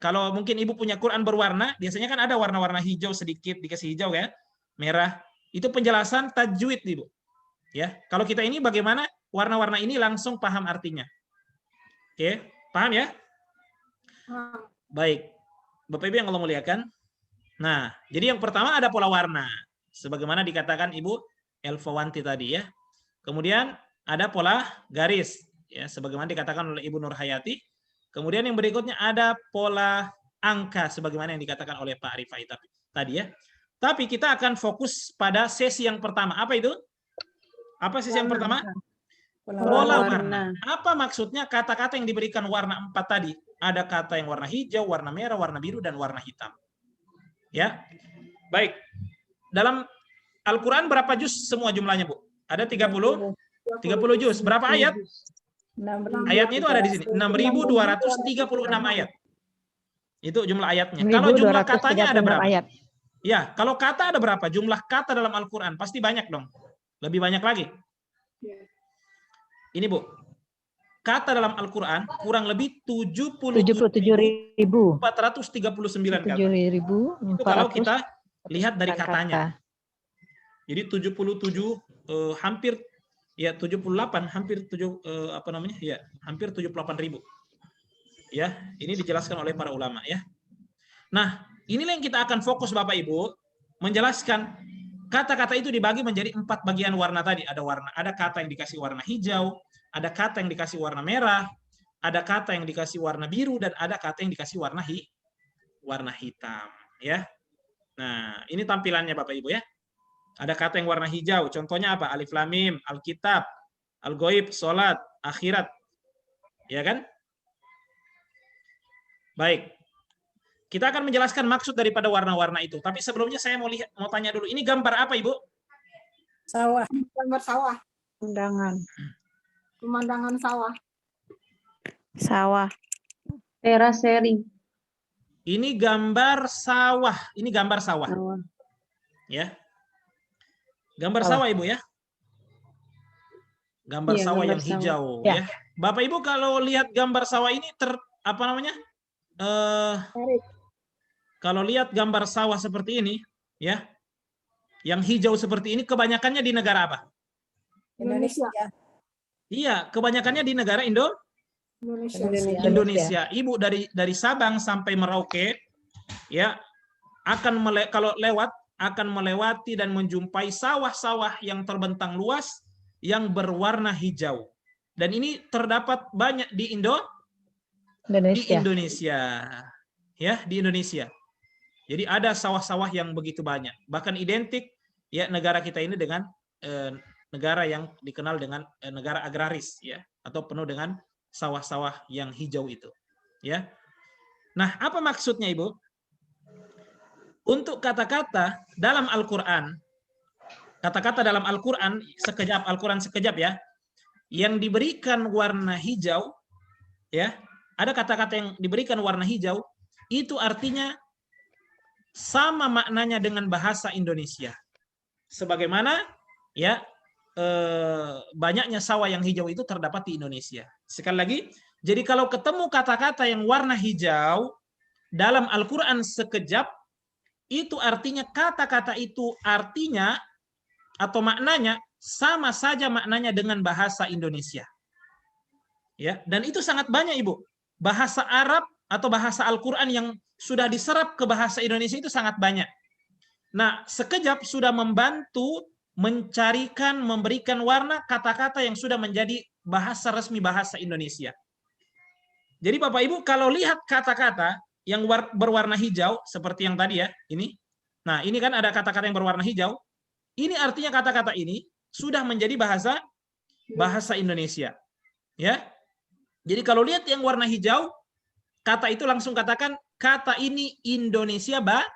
Kalau mungkin Ibu punya Quran berwarna, biasanya kan ada warna-warna hijau sedikit, dikasih hijau ya, merah. Itu penjelasan tajwid Ibu. Ya, kalau kita ini bagaimana warna-warna ini langsung paham artinya. Oke, paham ya? Baik. Bapak Ibu yang Allah muliakan. Nah, jadi yang pertama ada pola warna. Sebagaimana dikatakan Ibu Elfawanti tadi ya. Kemudian ada pola garis. Ya, sebagaimana dikatakan oleh Ibu Nur Hayati. Kemudian yang berikutnya ada pola angka. Sebagaimana yang dikatakan oleh Pak Rifai tadi ya. Tapi kita akan fokus pada sesi yang pertama. Apa itu? Apa sesi yang pertama? Pola warna. Apa maksudnya kata-kata yang diberikan warna 4 tadi? Ada kata yang warna hijau, warna merah, warna biru, dan warna hitam. Ya, baik. Dalam Al-Quran berapa juz semua jumlahnya, Bu? Ada 30 juz. Berapa ayat? Ayatnya itu ada di sini. 6.236 ayat. Itu jumlah ayatnya. Kalau jumlah katanya ada 1236 berapa? ayat. Ya, kalau kata ada berapa? Jumlah kata dalam Al-Quran pasti banyak dong. Lebih banyak lagi. Ini Bu, kata dalam Al-Quran kurang lebih 77.439 77.439 kata. Itu kalau kita lihat dari katanya. Jadi 77 hampir ya 78 hampir 78.000. Ya, ini dijelaskan oleh para ulama ya. Nah, inilah yang kita akan fokus Bapak Ibu menjelaskan kata-kata itu dibagi menjadi 4 bagian warna tadi. Ada kata yang dikasih warna hijau, ada kata yang dikasih warna merah, ada kata yang dikasih warna biru, dan ada kata yang dikasih warna hitam ya. Nah, ini tampilannya Bapak Ibu ya. Ada kata yang warna hijau, contohnya apa? Alif Lam Mim, Alkitab, Al-Ghaib, Salat, Akhirat. Ya kan? Baik. Kita akan menjelaskan maksud daripada warna-warna itu. Tapi sebelumnya saya mau tanya dulu. Ini gambar apa, Ibu? Sawah. Gambar sawah. Pemandangan sawah. Sawah. Terasering. Ini gambar sawah. Ini gambar sawah. Ya. Gambar sawah Ibu ya. Gambar sawah yang hijau ya. Bapak Ibu kalau lihat gambar sawah ini kalau lihat gambar sawah seperti ini ya, yang hijau seperti ini kebanyakannya di negara apa? Indonesia. Iya, kebanyakannya di negara Indonesia. Ibu dari Sabang sampai Merauke ya kalau lewat akan melewati dan menjumpai sawah-sawah yang terbentang luas yang berwarna hijau. Dan ini terdapat banyak di Indonesia. Ya, di Indonesia. Jadi ada sawah-sawah yang begitu banyak. Bahkan identik ya negara kita ini dengan negara yang dikenal dengan negara agraris ya, atau penuh dengan sawah-sawah yang hijau itu. Ya. Nah, apa maksudnya Ibu? Untuk kata-kata dalam Al-Quran, kata-kata dalam Al-Quran sekejap ya, yang diberikan warna hijau, ya, ada kata-kata yang diberikan warna hijau, itu artinya sama maknanya dengan bahasa Indonesia. Sebagaimana ya banyaknya sawah yang hijau itu terdapat di Indonesia. Sekali lagi, jadi kalau ketemu kata-kata yang warna hijau dalam Al-Quran sekejap, itu artinya kata-kata itu artinya atau maknanya sama saja maknanya dengan bahasa Indonesia. Ya, dan itu sangat banyak Ibu. Bahasa Arab atau bahasa Al-Quran yang sudah diserap ke bahasa Indonesia itu sangat banyak. Nah, sekejap sudah membantu memberikan warna kata-kata yang sudah menjadi bahasa resmi bahasa Indonesia. Jadi Bapak Ibu kalau lihat kata-kata yang berwarna hijau seperti yang tadi ya, ini. Nah, ini kan ada kata-kata yang berwarna hijau. Ini artinya kata-kata ini sudah menjadi bahasa Indonesia. Ya. Jadi kalau lihat yang warna hijau, kata itu langsung katakan kata ini Indonesia banget.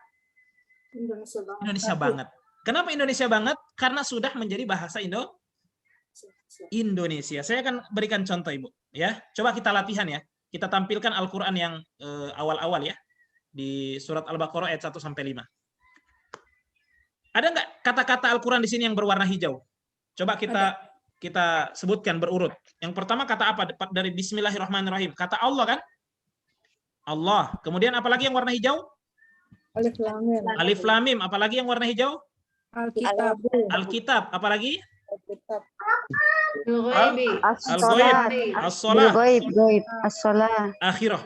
Kenapa Indonesia banget? Karena sudah menjadi bahasa Indonesia. Saya akan berikan contoh Ibu, ya. Coba kita latihan ya. Kita tampilkan Al-Quran yang awal-awal ya. Di surat Al-Baqarah ayat 1 sampai 5. Ada nggak kata-kata Al-Quran di sini yang berwarna hijau? Coba kita sebutkan berurut. Yang pertama kata apa? Dari Bismillahirrahmanirrahim. Kata Allah kan? Allah. Kemudian apalagi yang warna hijau? Alif Lam Mim. Alif Lam Mim. Apalagi yang warna hijau? Alkitab. Alkitab. Apalagi? Al-Ghaib. As-Salat. Akhirah.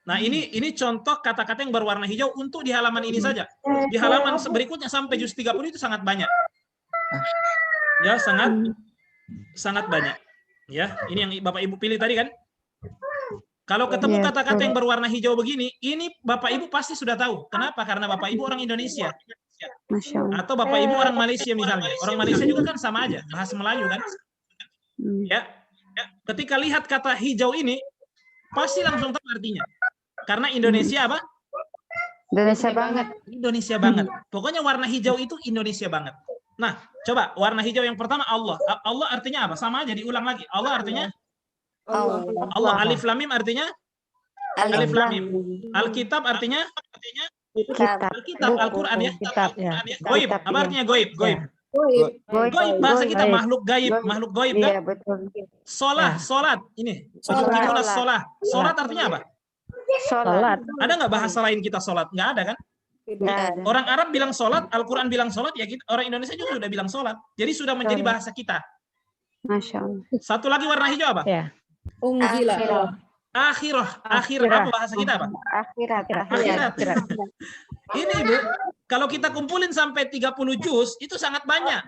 Nah, ini contoh kata-kata yang berwarna hijau untuk di halaman ini saja. Di halaman berikutnya sampai juz 30 itu sangat banyak. Ya, sangat banyak. Ya, ini yang Bapak Ibu pilih tadi kan? Kalau ketemu kata-kata yang berwarna hijau begini, ini Bapak Ibu pasti sudah tahu. Kenapa? Karena Bapak Ibu orang Indonesia. Atau Bapak Ibu orang Malaysia misalnya. Orang Malaysia juga kan sama aja, bahasa Melayu kan? Ya. Ketika lihat kata hijau ini, pasti langsung tahu artinya. Karena Indonesia apa? Indonesia banget. Indonesia banget. Pokoknya warna hijau itu Indonesia banget. Nah, coba warna hijau yang pertama Allah. Allah artinya apa? Sama aja diulang lagi. Allah artinya Allah. Alif Lam Mim artinya Alif lam mim. Alkitab artinya Kitab. Alkitab, Al-Quran ya. Kitab ya. Goib. Kitab, Apa iya. artinya goib? Goib. Goib. Goib bahasa kita Goib. makhluk gaib, Goib. makhluk goib kan? Iya, betul. Solat. Ini. Sholat. Yuqimuna sholat. Sholat artinya apa? Sholat. Ada nggak bahasa lain kita sholat? Nggak ada kan? Nggak ada. Orang Arab bilang sholat, Al-Quran bilang sholat, ya kita, orang Indonesia juga sudah bilang sholat. Jadi sudah menjadi bahasa kita. Masya Allah. Satu lagi warna hijau apa? Ya. Unggila. Akhirah. Akhirah. Apa bahasa kita apa? Akhirat. Akhirat. Ini Ibu, kalau kita kumpulin sampai 30 juz, itu sangat banyak.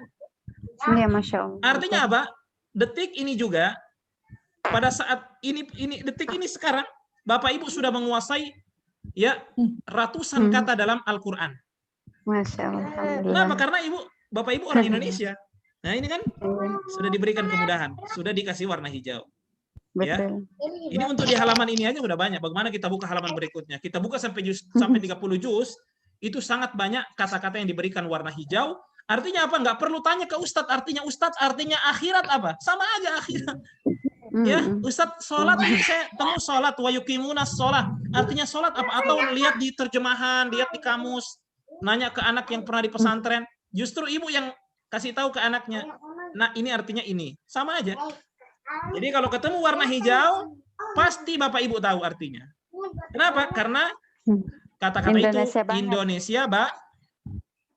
Iya, Masya Allah. Artinya apa? Detik ini juga, pada saat ini detik ini sekarang, Bapak Ibu sudah menguasai ya ratusan kata dalam Al-Quran. Masya Allah. Kenapa? Alhamdulillah. Karena Bapak Ibu orang Indonesia. Nah ini kan sudah diberikan kemudahan, sudah dikasih warna hijau. Ya. Betul. Ini untuk di halaman ini aja udah banyak. Bagaimana kita buka halaman berikutnya? Kita buka sampai 30 juz, itu sangat banyak kata-kata yang diberikan warna hijau. Artinya apa? Nggak perlu tanya ke Ustadz. Ustadz artinya akhirat apa? Sama aja akhirat. Ya, Ustadz sholat, saya temu sholat, wa yuqimuna sholat. Artinya sholat apa? Atau lihat di terjemahan, lihat di kamus, nanya ke anak yang pernah di pesantren. Justru ibu yang kasih tahu ke anaknya. Nah, ini artinya ini. Sama aja. Jadi kalau ketemu warna hijau, pasti Bapak Ibu tahu artinya. Kenapa? Karena kata-kata itu Indonesia banget.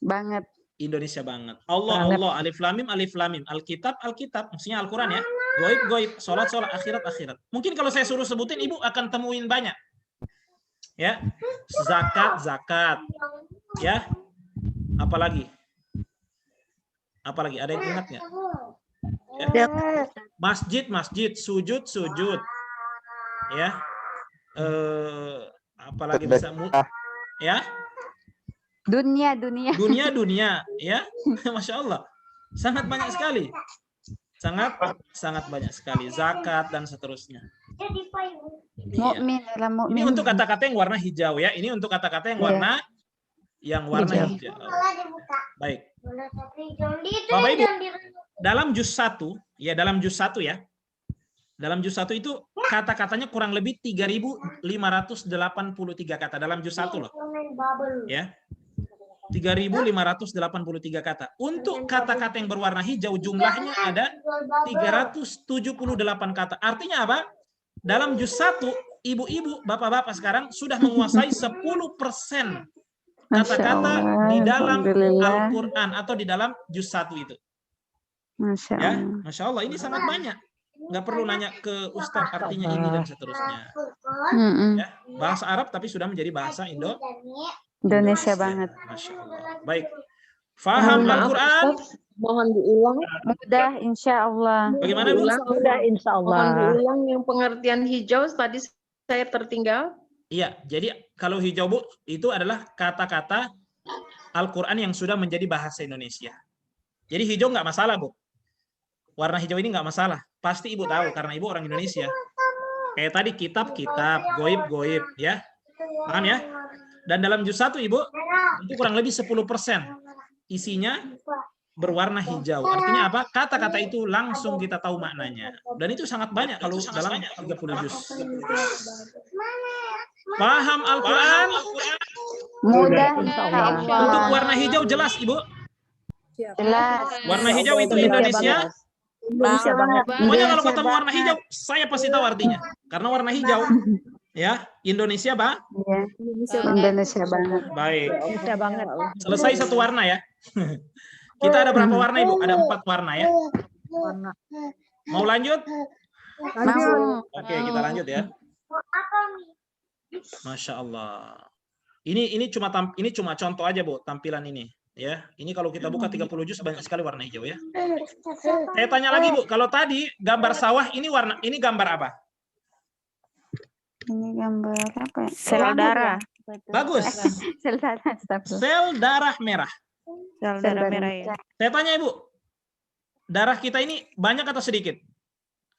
Banget. Indonesia banget. Allah, alif lam mim, Alkitab, maksudnya Al-Quran ya. Goib, sholat, akhirat. Mungkin kalau saya suruh sebutin, Ibu akan temuin banyak. Ya, zakat. Ya, apalagi? Ada yang ingat nggak? Ya. Masjid, sujud. Ya. Apalagi bisa ya? Dunia. Dunia, ya. Masya Allah. Sangat banyak sekali. Sangat banyak sekali. Zakat dan seterusnya. Mukmin, dalam mukmin. Ini untuk kata-kata yang warna hijau ya. Ini untuk kata-kata yang warna hijau. Baik. Bapak Ibu, dalam juz 1 ya. Dalam juz 1 itu kata-katanya kurang lebih 3.583 kata dalam juz 1 loh. Ya. 3.583 kata. Untuk kata-kata yang berwarna hijau jumlahnya ada 378 kata. Artinya apa? Dalam juz 1, ibu-ibu, bapak-bapak sekarang sudah menguasai 10% kata-kata di dalam Al-Quran atau di dalam juz 1 itu. Masya Ya, Allah. Masya Allah, ini sangat banyak. Nggak perlu nanya ke Ustadz artinya ini dan seterusnya. Ya, bahasa Arab tapi sudah menjadi bahasa Indonesia banget. Masya Allah. Baik. Faham Al-Quran? Mohon diulang. Mudah, insya Allah. Bagaimana Bu? Sudah insya Mohon Allah. diulang yang pengertian hijau tadi saya tertinggal. Iya, jadi kalau hijau Bu, itu adalah kata-kata Al-Quran yang sudah menjadi bahasa Indonesia. Jadi hijau nggak masalah Bu. Warna hijau ini nggak masalah. Pasti Ibu tahu karena Ibu orang Indonesia. Kayak tadi kitab, goib, ya. Paham ya? Dan dalam juz 1 Ibu, itu kurang lebih 10% isinya berwarna hijau. Artinya apa? Kata-kata itu langsung kita tahu maknanya. Dan itu sangat banyak kalau dalam 30 juz. Paham Al-Quran? Mudah, insya Allah. Untuk warna hijau jelas Ibu. Jelas. Warna hijau itu Indonesia. Indonesia banget. Pokoknya kalau ketemu warna hijau, saya pasti tahu artinya. Karena warna hijau, ya, Indonesia, Pak. Iya. Indonesia banget. Baik. Indonesia banget. Selesai satu warna ya. Kita ada berapa warna, Ibu? Ada 4 warna ya. Mau lanjut? Mau. Oke, kita lanjut ya. Masya Allah. Ini cuma contoh aja, Bu, tampilan ini. Ya, ini kalau kita buka 30 juz banyak sekali warna hijau ya. Saya tanya lagi Bu, kalau tadi gambar sawah ini gambar apa? Ini gambar apa ya? Sel darah. Bagus. Sel darah. Sel darah merah. Sel darah merah ya. Saya tanya Ibu, darah kita ini banyak atau sedikit?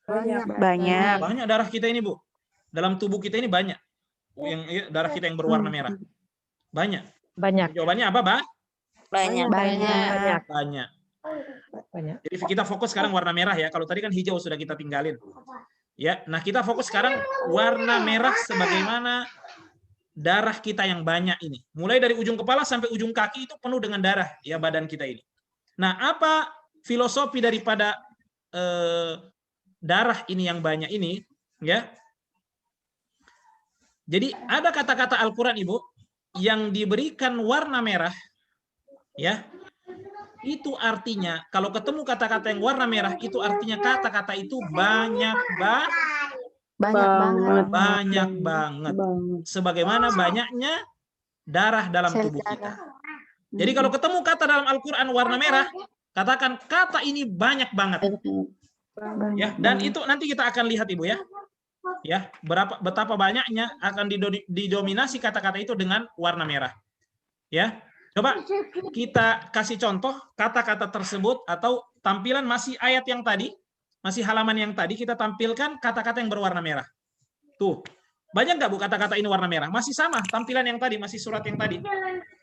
Banyak. Banyak darah kita ini Bu. Dalam tubuh kita ini banyak. Darah kita yang berwarna merah. Banyak. Jawabannya apa, Pak? Banyak. Jadi kita fokus sekarang warna merah ya. Kalau tadi kan hijau sudah kita tinggalin. Ya, nah kita fokus sekarang warna merah sebagaimana darah kita yang banyak ini. Mulai dari ujung kepala sampai ujung kaki itu penuh dengan darah ya badan kita ini. Nah, apa filosofi daripada darah ini yang banyak ini ya? Jadi ada kata-kata Al-Qur'an Ibu yang diberikan warna merah ya. Itu artinya kalau ketemu kata-kata yang warna merah itu artinya kata-kata itu banyak banget. Sebagaimana banyaknya darah dalam tubuh kita. Jadi kalau ketemu kata dalam Al-Qur'an warna merah, katakan kata ini banyak banget. Ya, dan itu nanti kita akan lihat Ibu ya. Ya, betapa banyaknya akan didominasi kata-kata itu dengan warna merah. Ya. Coba kita kasih contoh kata-kata tersebut atau tampilan masih ayat yang tadi, masih halaman yang tadi kita tampilkan kata-kata yang berwarna merah. Tuh, banyak nggak Bu kata-kata ini warna merah? Masih sama tampilan yang tadi, masih surat yang tadi.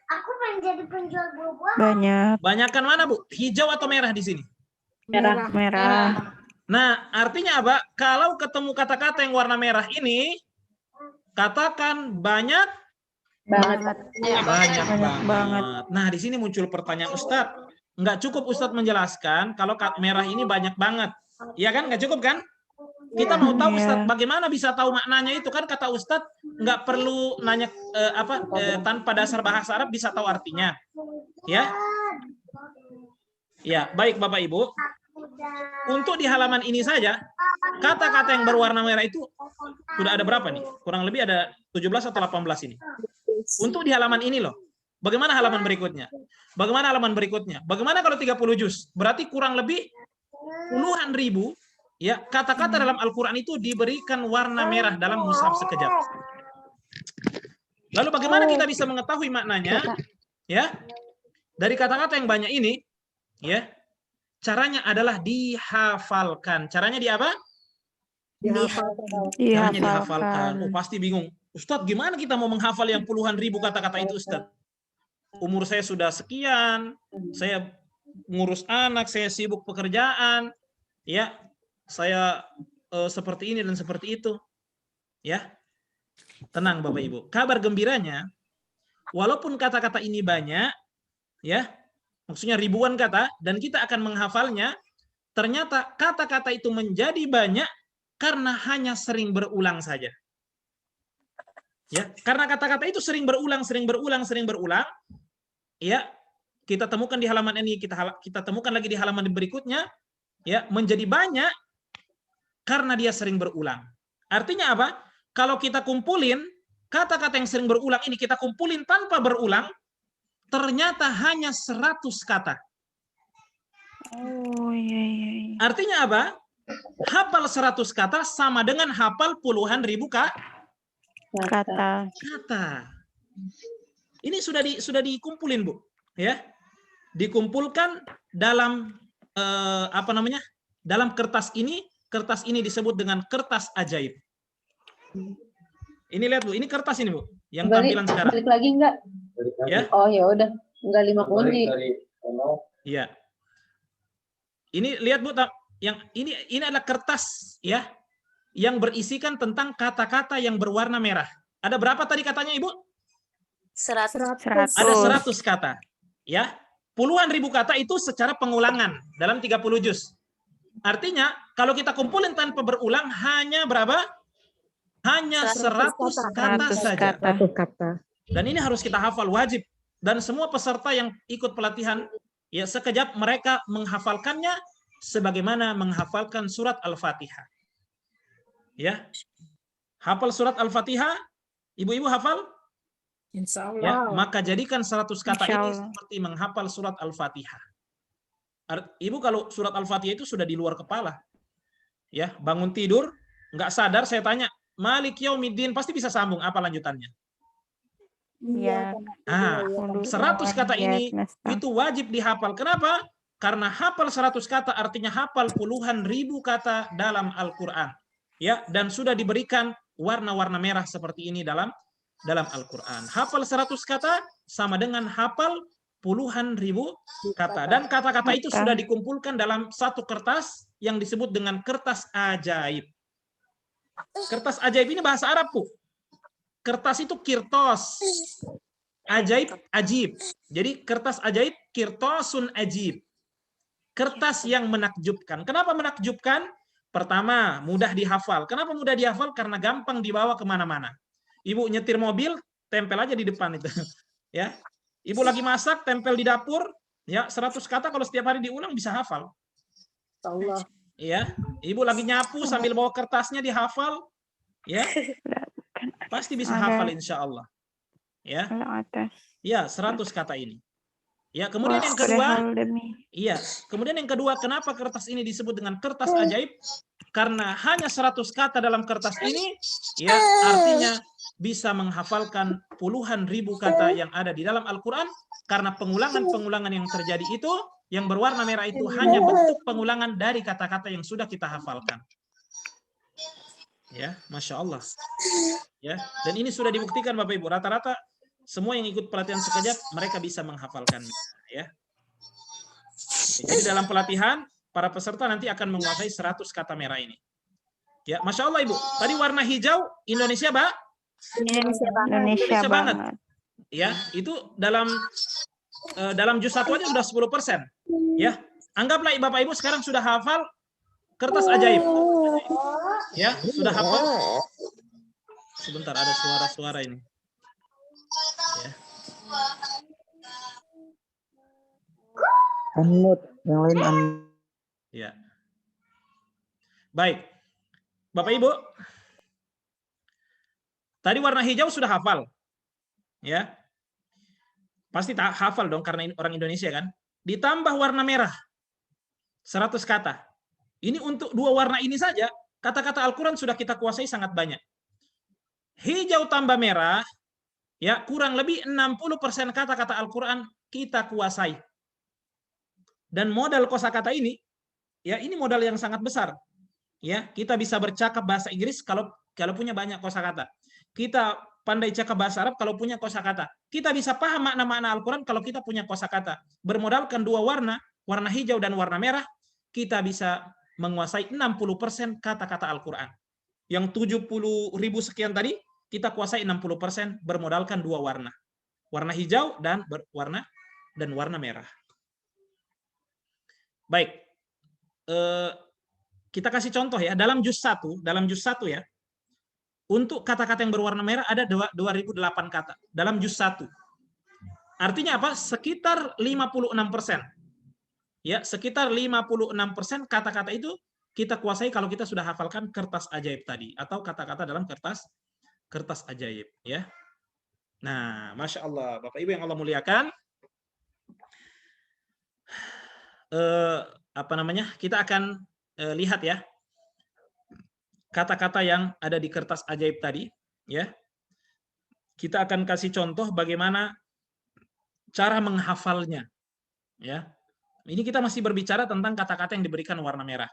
Aku pengen jadi penjual buah-buahan. Banyak. Banyakan mana Bu? Hijau atau merah di sini? Merah. Nah, artinya apa? Kalau ketemu kata-kata yang warna merah ini, katakan banyak banget. Nah, di sini muncul pertanyaan Ustadz. Nggak cukup Ustadz menjelaskan kalau merah ini banyak banget. Iya kan? Nggak cukup kan? Kita mau tahu Ustadz, bagaimana bisa tahu maknanya itu kan kata Ustadz nggak perlu nanya tanpa dasar bahasa Arab bisa tahu artinya. Ya? Ya, baik Bapak Ibu. Untuk di halaman ini saja, kata-kata yang berwarna merah itu sudah ada berapa nih? Kurang lebih ada 17 atau 18 ini. Untuk di halaman ini loh. Bagaimana halaman berikutnya? Bagaimana halaman berikutnya? Bagaimana kalau 30 juz? Berarti kurang lebih puluhan ribu ya kata-kata dalam Al-Qur'an itu diberikan warna merah dalam mushaf sekejap. Lalu bagaimana kita bisa mengetahui maknanya? Ya. Dari kata-kata yang banyak ini, ya. Caranya adalah dihafalkan. Caranya di apa? Caranya dihafalkan. Oh, pasti bingung. Ustadz, gimana kita mau menghafal yang puluhan ribu kata-kata itu, Ustadz? Umur saya sudah sekian, saya ngurus anak, saya sibuk pekerjaan, ya, saya seperti ini dan seperti itu, ya. Tenang, Bapak Ibu. Kabar gembiranya, walaupun kata-kata ini banyak, ya, maksudnya ribuan kata, dan kita akan menghafalnya, ternyata kata-kata itu menjadi banyak karena hanya sering berulang saja. Ya, karena kata-kata itu sering berulang, ya, kita temukan di halaman ini, kita temukan lagi di halaman berikutnya, ya, menjadi banyak karena dia sering berulang. Artinya apa? Kalau kita kumpulin kata-kata yang sering berulang ini, kita kumpulin tanpa berulang, ternyata hanya 100 kata. Oh iya. Artinya apa? Hafal 100 kata sama dengan hafal puluhan ribu kata. Ini sudah dikumpulin, Bu, ya. Dikumpulkan dalam dalam kertas ini. Kertas ini disebut dengan kertas ajaib. Ini lihat Bu, ini kertas ini Bu, yang tampilan sekarang. Balik lagi enggak? Ya. Oh ya udah, enggak 5 kunci. Iya. Ini lihat Bu, yang ini adalah kertas ya, yang berisikan tentang kata-kata yang berwarna merah. Ada berapa tadi katanya Ibu? 100. Ada 100 kata. Ya. Puluhan ribu kata itu secara pengulangan dalam 30 juz. Artinya, kalau kita kumpulin tanpa berulang hanya berapa? Hanya 100 kata saja. Dan ini harus kita hafal wajib. Dan semua peserta yang ikut pelatihan, ya sekejap mereka menghafalkannya sebagaimana menghafalkan surat Al-Fatihah. Ya. Hafal surat Al-Fatihah? Ibu-ibu hafal? Insya Allah. Ya, maka jadikan 100 kata ini seperti menghafal surat Al-Fatihah. Ibu kalau surat Al-Fatihah itu sudah di luar kepala. Ya, bangun tidur, nggak sadar saya tanya, Malik Yaumiddin, pasti bisa sambung apa lanjutannya. Iya. Nah, 100 kata ini itu wajib dihafal. Kenapa? Karena hafal 100 kata artinya hafal puluhan ribu kata dalam Al-Qur'an. Ya, dan sudah diberikan warna-warna merah seperti ini dalam Al-Qur'an. Hafal 100 kata sama dengan hafal puluhan ribu kata. Dan kata-kata itu sudah dikumpulkan dalam satu kertas yang disebut dengan kertas ajaib. Kertas ajaib ini bahasa Arab, Bu. Kertas itu kirtos. Ajaib, ajib. Jadi kertas ajaib, kirtosun ajib. Kertas yang menakjubkan. Kenapa menakjubkan? Pertama, mudah dihafal. Kenapa mudah dihafal? Karena gampang dibawa kemana-mana. Ibu nyetir mobil, tempel aja di depan itu. Ya, ibu lagi masak, tempel di dapur. Ya, 100 kata kalau setiap hari diulang bisa hafal. Allah. Ya, ibu lagi nyapu sambil bawa kertasnya dihafal. Ya, pasti bisa hafal insya Allah. Ya, atas. ya 100 kata ini. Ya, kemudian yang kedua, iya, kemudian yang kedua, kenapa kertas ini disebut dengan kertas ajaib? Karena hanya 100 kata dalam kertas ini, ya, artinya bisa menghafalkan puluhan ribu kata yang ada di dalam Al-Quran, karena pengulangan-pengulangan yang terjadi itu, yang berwarna merah itu hanya bentuk pengulangan dari kata-kata yang sudah kita hafalkan. Ya, Masya Allah. Ya, dan ini sudah dibuktikan Bapak Ibu, rata-rata semua yang ikut pelatihan sekejap mereka bisa menghafalkannya, ya. Jadi dalam pelatihan para peserta nanti akan menguasai 100 kata merah ini. Ya, Masya Allah Ibu. Tadi warna hijau Indonesia, Mbak? Indonesia banget. Ya, itu dalam juz 1 aja sudah 10%. Ya, anggaplah Bapak Ibu sekarang sudah hafal kertas ajaib. Ya, sudah hafal. Sebentar, ada suara-suara ini. Ya. Unmute, yang lain unmute. Ya. Baik. Bapak Ibu, tadi warna hijau sudah hafal. Ya. Pasti tak hafal dong karena orang Indonesia kan. Ditambah warna merah. 100 kata. Ini untuk dua warna ini saja, kata-kata Al-Qur'an sudah kita kuasai sangat banyak. Hijau tambah merah, ya, kurang lebih 60% kata-kata Al-Qur'an kita kuasai. Dan modal kosakata ini, ya, ini modal yang sangat besar. Ya, kita bisa bercakap bahasa Inggris kalau punya banyak kosakata. Kita pandai cakap bahasa Arab kalau punya kosakata. Kita bisa paham makna-makna Al-Qur'an kalau kita punya kosakata. Bermodalkan dua warna, warna hijau dan warna merah, kita bisa menguasai 60% kata-kata Al-Qur'an. Yang 70.000 sekian tadi, kita kuasai 60% bermodalkan dua warna. Warna hijau dan warna merah. Baik. Kita kasih contoh ya, dalam juz 1 ya. Untuk kata-kata yang berwarna merah ada 2008 kata dalam juz 1. Artinya apa? Sekitar 56%. Ya, sekitar 56% kata-kata itu kita kuasai kalau kita sudah hafalkan kertas ajaib tadi atau kata-kata dalam kertas ajaib, ya. Nah, Masya Allah, Bapak Ibu yang Allah muliakan, kita akan lihat ya kata-kata yang ada di kertas ajaib tadi, ya. Kita akan kasih contoh bagaimana cara menghafalnya, ya. Ini kita masih berbicara tentang kata-kata yang diberikan warna merah,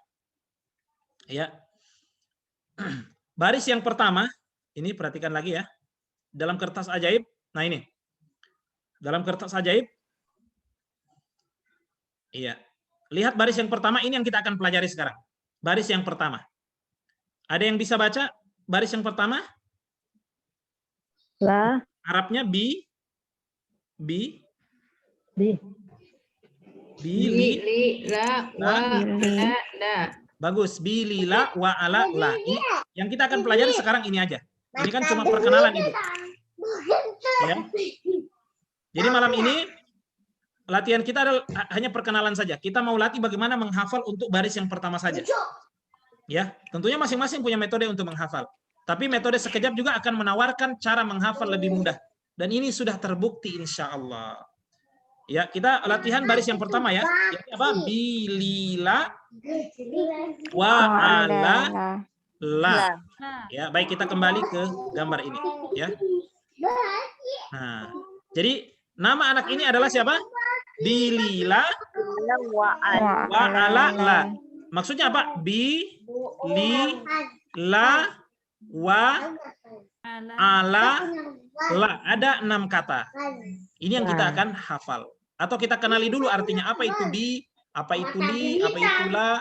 ya. Baris yang pertama, ini perhatikan lagi ya, dalam kertas ajaib. Nah ini, dalam kertas ajaib, iya. Lihat baris yang pertama, ini yang kita akan pelajari sekarang. Baris yang pertama. Ada yang bisa baca baris yang pertama? La. Arabnya bi. Li, la, wa, la. Bagus. Bi, li, la, wa, ala, la. Ini yang kita akan pelajari sekarang ini aja. Ini kan cuma perkenalan Ibu. Ya. Jadi malam ini latihan kita adalah hanya perkenalan saja. Kita mau latih bagaimana menghafal untuk baris yang pertama saja. Ya, tentunya masing-masing punya metode untuk menghafal. Tapi metode sekejap juga akan menawarkan cara menghafal lebih mudah. Dan ini sudah terbukti insya Allah. Ya, kita latihan baris yang pertama ya. Yaitu apa? Bilila wa ala la. Ya, baik, kita kembali ke gambar ini ya. Nah, jadi nama anak ini adalah siapa? Bilila wa ala la. Maksudnya apa? Bi, li, la, wa, ala, la. Ada 6 kata. Ini yang kita akan hafal. Atau kita kenali dulu artinya apa itu bi, apa itu li, apa itu la,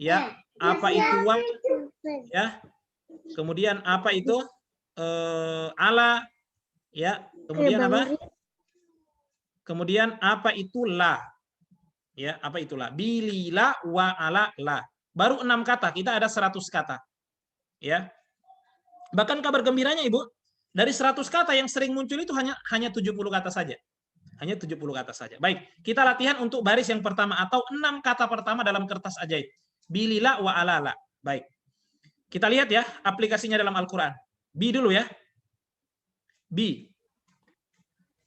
ya, apa itu wa, ya. Kemudian apa itu? Ala, ya. Kemudian apa? Kemudian apa itu la? Ya, apa itulah? Bilila wa ala la. Baru 6 kata, kita ada 100 kata. Ya. Bahkan kabar gembiranya Ibu, dari 100 kata yang sering muncul itu hanya 70 kata saja. Hanya 70 kata saja. Baik, kita latihan untuk baris yang pertama atau 6 kata pertama dalam kertas ajaib. Bilila wa ala la. Baik. Kita lihat ya aplikasinya dalam Al-Qur'an. Bi dulu ya. Bi.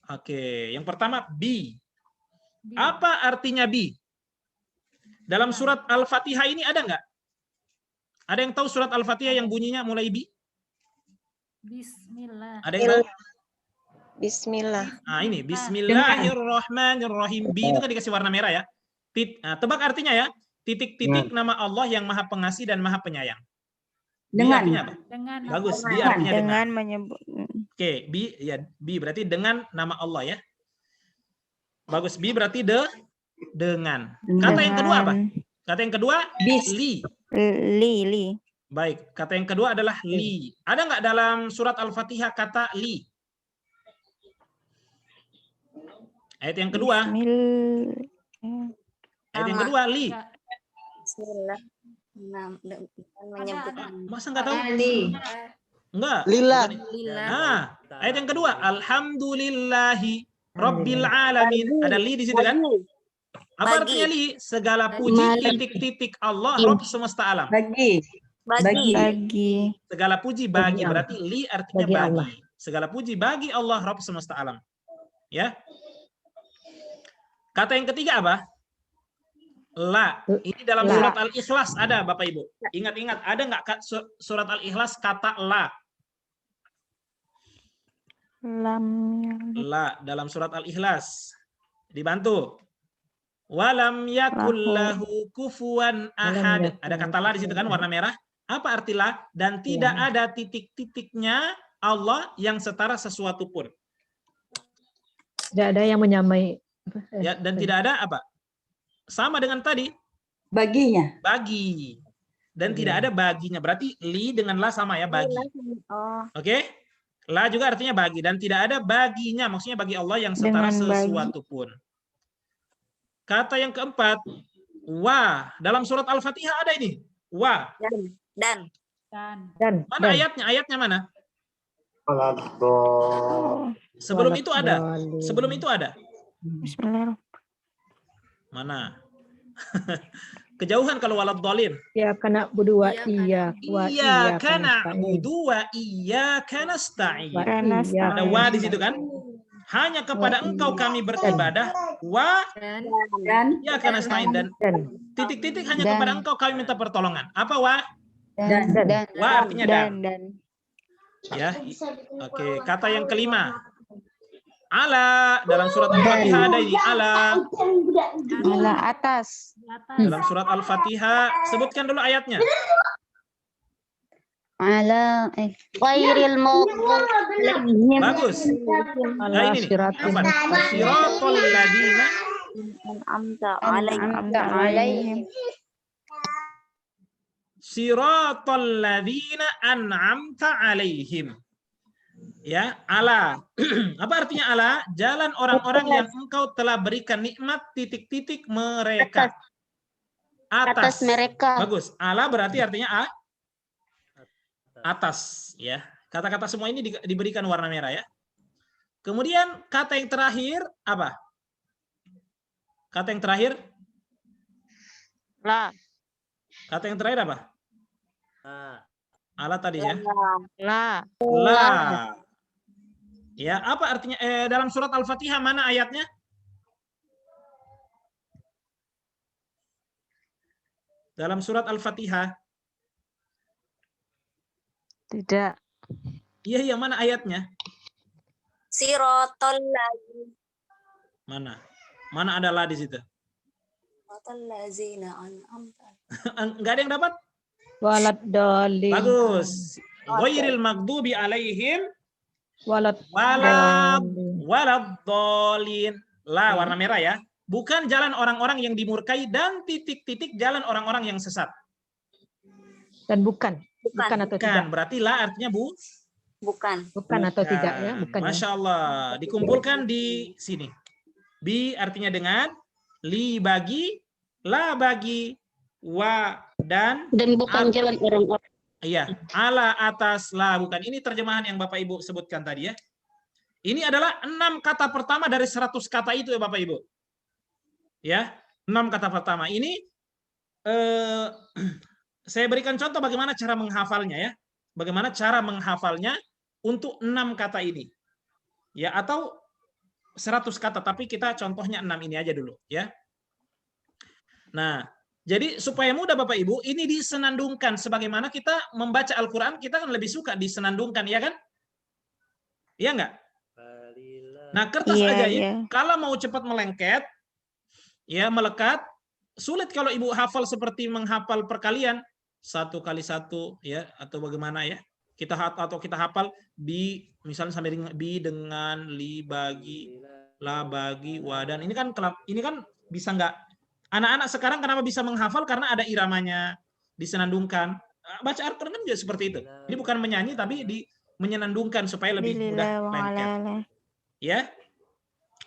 Oke, yang pertama bi. Apa artinya bi? Dalam surat Al-Fatihah ini ada nggak? Ada yang tahu surat Al-Fatihah yang bunyinya mulai bi? Bismillah. Ada yang tahu? Bismillah. Nah, ini Bismillahirrahmanirrahim. Bi itu kan dikasih warna merah ya. Tebak artinya ya. Titik-titik nama Allah yang Maha Pengasih dan Maha Penyayang. Bi artinya apa? Dengan Bagus. Bi artinya dengan dengan. menyebut. Oke, bi ya bi berarti dengan nama Allah ya. Bagus. Bi berarti dengan. Kata yang kedua apa? Kata yang kedua li. Li. Baik. Kata yang kedua adalah li. Ada nggak dalam surat Al-Fatihah kata li? Ayat yang kedua. Ayat yang kedua li. Bismillah. Masa nggak tahu? Enggak. Lillah. Nah, ayat yang kedua, alhamdulillahi rabbil alamin. Ada li di situ kan? Apa artinya li? Segala puji titik-titik Allah Rabb semesta alam. Bagi. Segala puji bagi, berarti li artinya Bagi bagi. Allah. Segala puji bagi Allah Rabb semesta alam. Ya. Kata yang ketiga apa? La. Ini dalam surat Al-Ikhlas ada Bapak Ibu. Ingat-ingat, ada nggak surat Al-Ikhlas kata la? La dalam surat Al-Ikhlas. Dibantu. Walam yakul lahu kufuwan ahad. Ada kata la di situ kan warna merah. Apa arti la? Dan tidak ada titik-titiknya Allah yang setara sesuatu pun. Tidak ada yang menyamai. Ya, dan tidak ada apa? Sama dengan tadi. Baginya. Bagi. Dan tidak ada baginya. Berarti li dengan la sama ya, bagi. Oke? La juga artinya bagi. Dan tidak ada baginya. Maksudnya bagi Allah yang setara sesuatu pun. Kata yang keempat. Wa. Dalam surat Al-Fatihah ada ini. Wa. Dan. Mana ayatnya? Ayatnya mana? Sebelum itu ada. Sebelum itu ada. Bismillahirrahmanirrahim. Mana? Kejauhan kalau walad dhalin. Ya karena berdua iya. Iya karena berdua iya karena nasta'in. Ada wa di situ kan? Hanya kepada engkau kami beribadah. Wa Dan ya karena nasta'in dan titik-titik hanya kepada engkau kami minta pertolongan. Apa wa? dan Wa artinya dan. Ya. Bisa bikin Oke, kata yang kelima. Ala dalam surat Al-Fatihah ada ini ala. Ala atas. Dalam surat Al-Fatihah sebutkan dulu ayatnya. Ala ghairil maghdubi. Bagus. Nah ini nih. Apa? Siratal ladzina An'amta alaihim. Siratal ladzina an'amta alaihim. Ya, ala. Apa artinya ala? Jalan orang-orang yang engkau telah berikan nikmat titik-titik mereka. Atas mereka. Bagus. Ala berarti artinya atas, ya. Kata-kata semua ini diberikan warna merah ya. Kemudian kata yang terakhir apa? Kata yang terakhir? La. Kata yang terakhir apa? Ala tadi ya. La. La. Ya, apa artinya dalam surat Al-Fatihah mana ayatnya? Dalam surat Al-Fatihah. Tidak. Iya, mana ayatnya? Siratal ladzina. Mana? Mana ada la di situ? Siratal ladzina an'amta. Enggak ada yang dapat? Walad dolin. Bagus. Ghairil maghdubi alaihim Walad dolin. La warna merah ya. Bukan jalan orang-orang yang dimurkai dan titik-titik jalan orang-orang yang sesat. Dan bukan. Bukan atau Bukan. tidak? Berarti la artinya Bukan. Bukan atau tidak ya? Bukan ya. Masya Allah. Dikumpulkan di sini. Bi artinya dengan, li bagi, la bagi, wa dan bukan jalan orang-orang. iya, ala atas la bukan. Ini terjemahan yang Bapak Ibu sebutkan tadi ya. Ini adalah 6 kata pertama dari 100 kata itu ya Bapak Ibu. Ya, 6 kata pertama. Ini saya berikan contoh bagaimana cara menghafalnya ya. Bagaimana cara menghafalnya untuk 6 kata ini. Ya, atau 100 kata, tapi kita contohnya 6 ini aja dulu ya. Nah, jadi supaya mudah Bapak Ibu, ini disenandungkan sebagaimana kita membaca Al-Qur'an, kita kan lebih suka disenandungkan ya kan? Iya enggak? Nah, kertas ajaib kalau mau cepat melengket ya, melekat, sulit kalau Ibu hafal seperti menghafal perkalian 1 kali 1 ya, atau bagaimana ya. Kita hafal bi misalnya sampai dengan bi dengan li bagi la bagi wa dan ini kan bisa enggak. Anak-anak sekarang kenapa bisa menghafal? Karena ada iramanya, disenandungkan. Baca Al-Quran kan juga seperti itu. Ini bukan menyanyi, tapi menyenandungkan supaya lebih mudah lengket. Ya,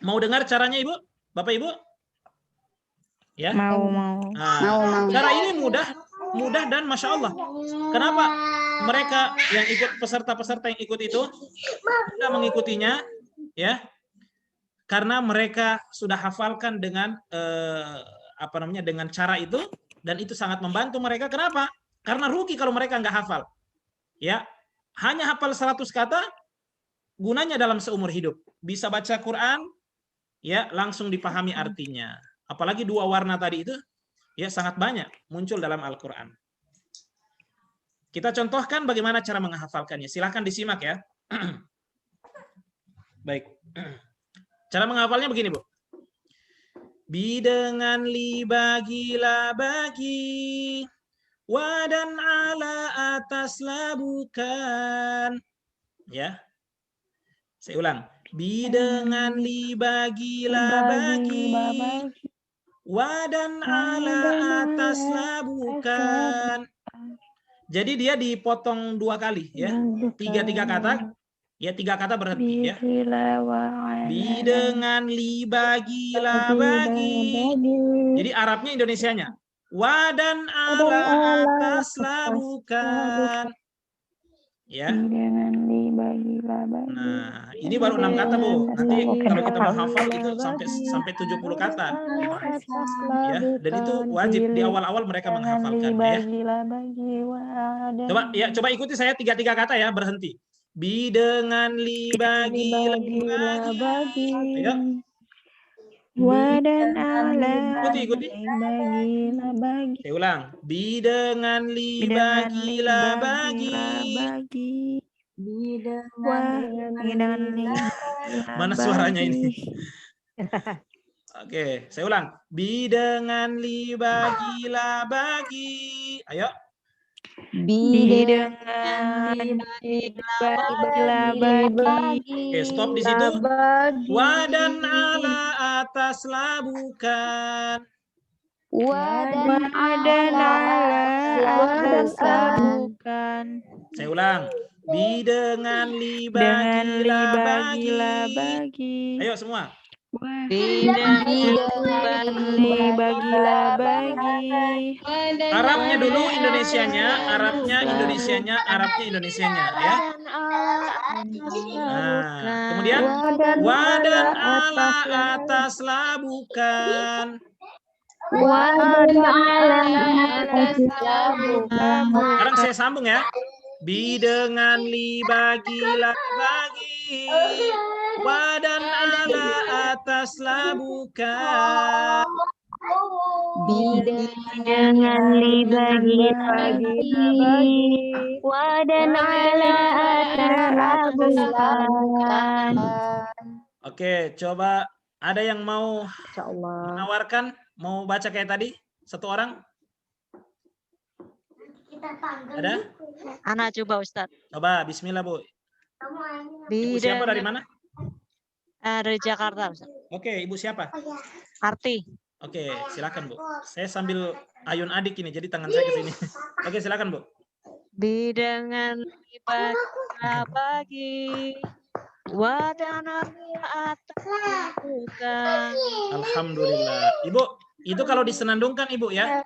mau dengar caranya Ibu? Bapak Ibu? Ya. Mau. Nah, cara ini mudah dan Masya Allah. Kenapa mereka yang ikut, peserta-peserta yang ikut itu sudah mengikutinya? Ya, karena mereka sudah hafalkan dengan dengan cara itu, dan itu sangat membantu mereka. Kenapa? Karena rugi kalau mereka nggak hafal. Ya, hanya hafal 100 kata, gunanya dalam seumur hidup. Bisa baca Quran, ya langsung dipahami artinya. Apalagi 2 warna tadi itu, ya sangat banyak muncul dalam Al-Quran. Kita contohkan bagaimana cara menghafalkannya. Silahkan disimak ya. Baik. Cara menghafalnya begini, Bu. Bi dengan li bagi la bagi, wa dan ala atas la bukan. Ya. Saya ulang. Bi dengan li bagi la bagi, wa dan ala atas la bukan. Jadi dia dipotong 2 kali ya. 3 kata. Ya 3 kata berhenti ya. Bi dengan li bagi la bagi. Jadi Arabnya Indonesianya. Wa dan ala atas la bukan. Ya. Nah, ini baru 6 kata, Bu. Nanti kalau kita mau hafal itu sampai 70 kata. Ya, dan itu wajib di awal-awal mereka menghafalkan ya. Coba ikuti saya 3 kata ya, berhenti. Bi dengan li bagi la bagi. Ayo. Wadan ala Ikuti. Saya ulang. Bi dengan li bagi la bagi. Mana suaranya ini? Oke, saya ulang. Bi dengan li bagi la bagi. Ayo. Bi dengan li bagi. Oke, stop di situ. Wa dan ala atas la bukan. Wadan ala atas la bukan. Saya ulang. Bi dengan li bagi la bagi. Ayo semua. Bi dengan li bagi la bagi. Arabnya dulu Indonesianya, Arabnya Indonesianya ya. Nah, kemudian wa dan ala atas la bukan. Wadan ala atas la bukan. Sekarang saya sambung ya. Bi dengan li bagi la bagi. Wa dan ala atas la bukan. Bi dengan li bagi la bagi. Wa dan ala atas la bukan. Oke, coba ada yang mau menawarkan, mau baca kayak tadi? 1 orang? Ada? Anak coba Ustadz. Coba, bismillah Bu. Ibu siapa dari mana? Dari Jakarta Ustadz. Oke, Ibu siapa? Arti. Oke, silakan Bu. Saya sambil ayun adik ini, jadi tangan saya ke sini. Oke, silakan Bu. Bi dengan bagi wa dan atas bukan. Alhamdulillah. Ibu, itu kalau disenandungkan Ibu ya.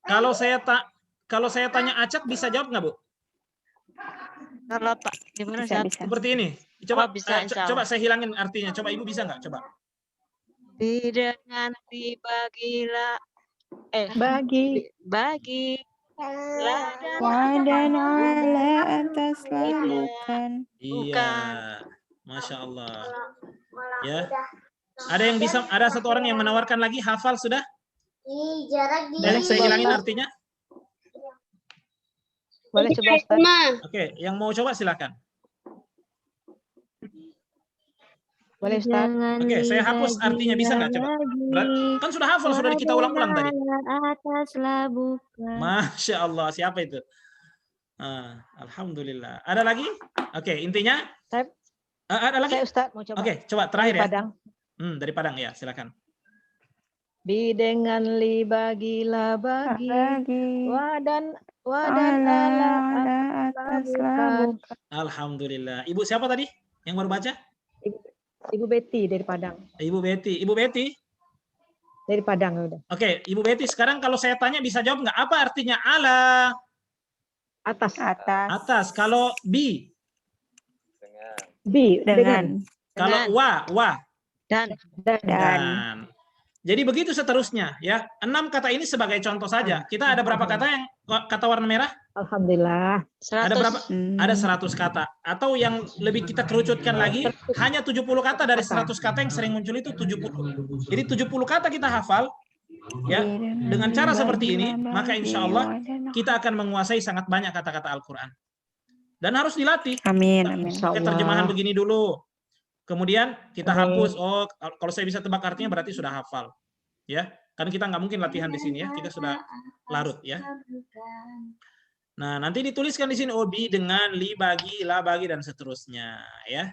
Kalau saya tanya acak bisa jawab nggak Bu? Kalau Pak gimana Bisa, Ustaz? bisa. Seperti ini. Coba Oh, bisa, insya Allah. coba saya hilangin artinya. Coba Ibu bisa nggak? Coba. Bi dengan dibagilah bagi Wadan ala atas labukan. Iya. Masya Allah. Ya. Ada yang bisa? Ada satu orang yang menawarkan lagi hafal sudah? Boleh saya hilangin artinya? Boleh coba Ustaz. Oke, yang mau coba silakan. Boleh Ustaz. Oke, saya hapus artinya, bisa nggak coba? Kan sudah hafal, sudah kita ulang-ulang tadi. Atas labukan. Masya Allah, siapa itu? Alhamdulillah. Ada lagi? Oke, intinya? Ada lagi? Saya Ustaz mau coba. Oke, coba terakhir ya. Padang. Dari Padang ya, silakan. Bi dengan li bagilah bagi wadan ala atas labukan. Alhamdulillah. Ibu siapa tadi yang baru baca? Ibu Betty dari Padang. Ibu Betty. Ibu Betty? Dari Padang ya udah. Oke, Ibu Betty, sekarang kalau saya tanya bisa jawab nggak? Apa artinya ala? Atas. Atas. Kalau bi? Bi dengan. Kalau wa? Dan. Jadi begitu seterusnya ya. 6 kata ini sebagai contoh saja. Kita ada berapa kata yang kata warna merah? Alhamdulillah. 100. Ada berapa? Ada 100 kata. Atau yang lebih kita kerucutkan lagi, hanya 70 kata dari 100 kata yang sering muncul itu 70. Jadi 70 kata kita hafal ya. Dengan cara seperti ini, maka insya Allah kita akan menguasai sangat banyak kata-kata Al-Qur'an. Dan harus dilatih. Amin. Pakai terjemahan begini dulu. Kemudian kita hapus. Oh, kalau saya bisa tebak artinya berarti sudah hafal. Ya, kan kita nggak mungkin latihan di sini ya. Kita sudah larut ya. Nah, nanti dituliskan di sini bi dengan li bagi, la bagi dan seterusnya ya.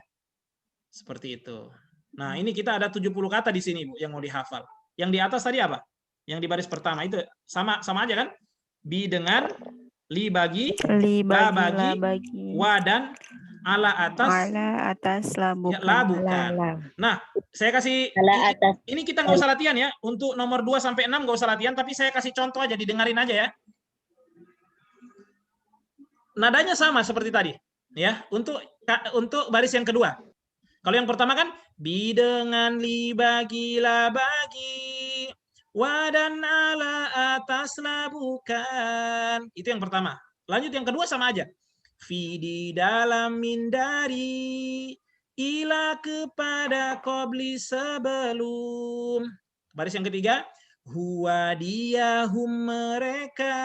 Seperti itu. Nah, ini kita ada 70 kata di sini Bu yang mau dihafal. Yang di atas tadi apa? Yang di baris pertama itu sama aja kan? Bi dengan li bagi, la bagi, wa dan ala atas labukan. Nah, saya kasih ini kita nggak usah latihan ya. Untuk nomor 2 sampai 6 nggak usah latihan, tapi saya kasih contoh aja, didengarin aja ya. Nadanya sama seperti tadi, ya. Untuk baris yang kedua. Kalau yang pertama kan bi dengan li bagi, la bagi, wa dan ala atas labukan. Itu yang pertama. Lanjut yang kedua sama aja. Fi di dalam min dari ila kepada qabli sebelum. Baris yang ketiga, huwa dia hum mereka,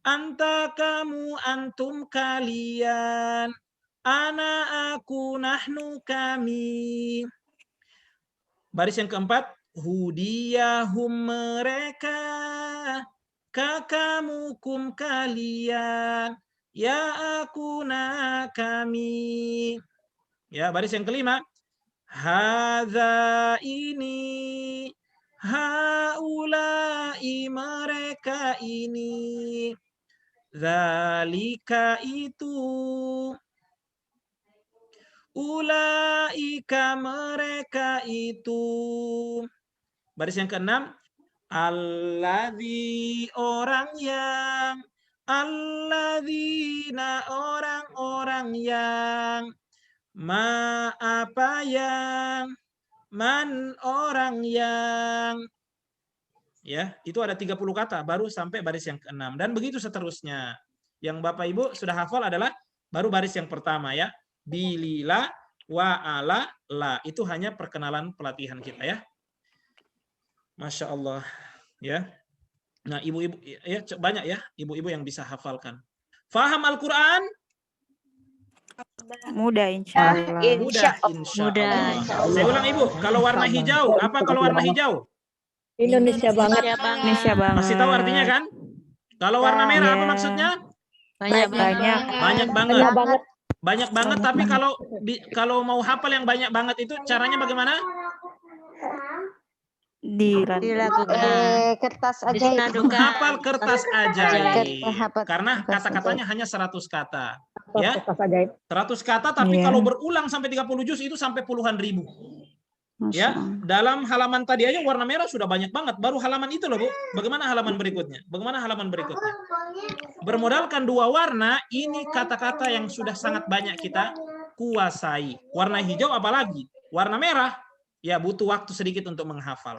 anta kamu antum kalian, ana aku nahnu kami. Baris yang keempat, hudia hum mereka, kakamu kum kalian, ya aku na kami. Ya, baris yang kelima, hadza ini, haulai mereka ini, zalika itu, ulaika mereka itu. Baris yang keenam, alladzi orang yang, alladzina orang-orang yang, ma apa yang, man orang yang. Ya, itu ada 30 kata baru sampai baris yang ke-6 dan begitu seterusnya. Yang Bapak Ibu sudah hafal adalah baru baris yang pertama ya. Bilila wa ala la. Itu hanya perkenalan pelatihan kita ya. Masya Allah ya. Nah, ibu-ibu ya banyak ya ibu-ibu yang bisa hafalkan. Faham Al-Qur'an? Mudah insya Allah. Mudah insya Allah. Saya ulang Ibu, kalau warna hijau, apa kalau warna hijau? Indonesia banget. Indonesia banget. Masih tahu artinya kan? Kalau warna merah apa maksudnya? Banyak. Banyak banget. Banyak banget, tapi kalau mau hafal yang banyak banget itu caranya bagaimana? Dilakukan. Kertas ajaib. Disunadukan. Menghafal kertas ajaib. Hafal Karena kertas kata-katanya hanya 100 kata. Ya, Kertas ajaib. 100 kata, tapi Iya. kalau berulang sampai 30 juz itu sampai puluhan ribu. Masya Ya, Allah. dalam halaman tadi aja warna merah sudah banyak banget. Baru halaman itu loh, Bu. Bagaimana halaman berikutnya? Bagaimana halaman berikutnya? Bermodalkan 2 warna, ini kata-kata yang sudah sangat banyak kita kuasai. Warna hijau apalagi? Warna merah, ya butuh waktu sedikit untuk menghafal.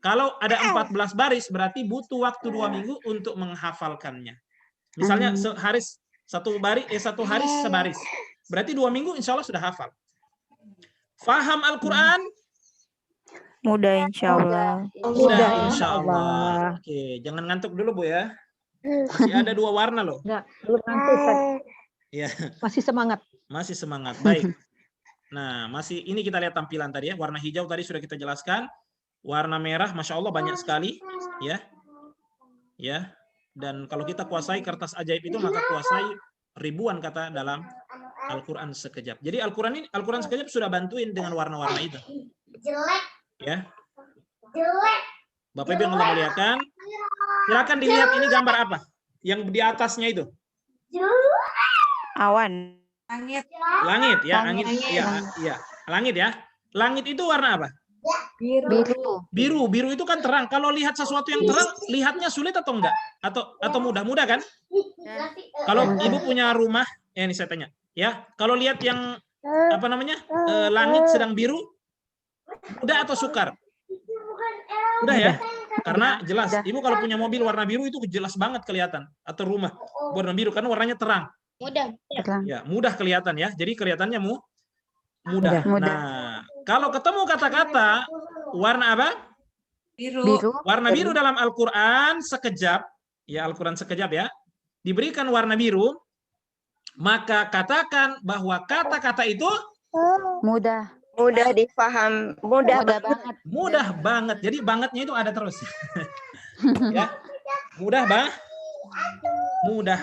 Kalau ada 14 baris, berarti butuh waktu 2 minggu untuk menghafalkannya. Misalnya satu hari sebaris. Berarti 2 minggu insya Allah sudah hafal. Faham Al-Quran? Mudah insya Allah. Mudah insya Allah. Oke, jangan ngantuk dulu Bu ya. Masih ada 2 warna loh. Enggak, belum nanti. Ya, Masih semangat. masih semangat. Baik. Nah, ini kita lihat tampilan tadi ya. Warna hijau tadi sudah kita jelaskan. Warna merah, Masya Allah banyak sekali. Ya. Ya. Dan kalau kita kuasai kertas ajaib itu, maka kuasai ribuan kata dalam Al-Quran sekejap. Jadi Al-Quran sekejap sudah bantuin dengan warna-warna itu. Ya. Bapak Ibu yang Allah muliakan, silakan dilihat ini gambar apa? Yang di atasnya itu. Awan. Langit ya, angin ya. Langit ya. Langit itu warna apa? Biru itu kan terang. Kalau lihat sesuatu yang terang, lihatnya sulit atau enggak? Atau mudah kan? Kalau Ibu punya rumah, ini saya tanya, ya. Kalau lihat yang langit sedang biru, mudah atau sukar? Udah ya. Karena jelas, Ibu kalau punya mobil warna biru itu jelas banget kelihatan, atau rumah warna biru karena warnanya terang. Ya, mudah kelihatan ya. Jadi kelihatannya mudah. Nah, kalau ketemu kata-kata warna apa? Biru. Warna biru dalam Al-Quran sekejap, ya Al-Quran sekejap ya, diberikan warna biru, maka katakan bahwa kata-kata itu Mudah. Mudah difaham, mudah banget. Mudah banget. Jadi bangetnya itu ada terus. Ya. Mudah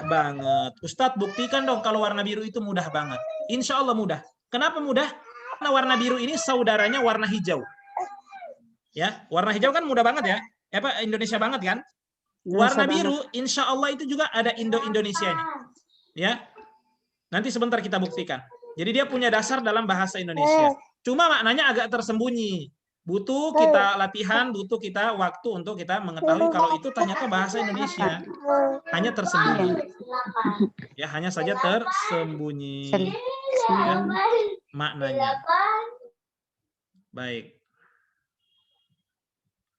banget. Ustadz buktikan dong kalau warna biru itu mudah banget. Insya Allah mudah. Kenapa mudah? Karena warna biru ini saudaranya warna hijau. Ya, warna hijau kan mudah banget ya. Indonesia banget kan? Warna biru, insya Allah itu juga ada Indo-Indonesianya. Ya, nanti sebentar kita buktikan. Jadi dia punya dasar dalam bahasa Indonesia. Cuma maknanya agak tersembunyi. Butuh kita latihan, butuh kita waktu untuk kita mengetahui kalau itu ternyata bahasa Indonesia. Hanya tersembunyi. Ya, hanya saja tersembunyi. Ya, maknanya. Baik.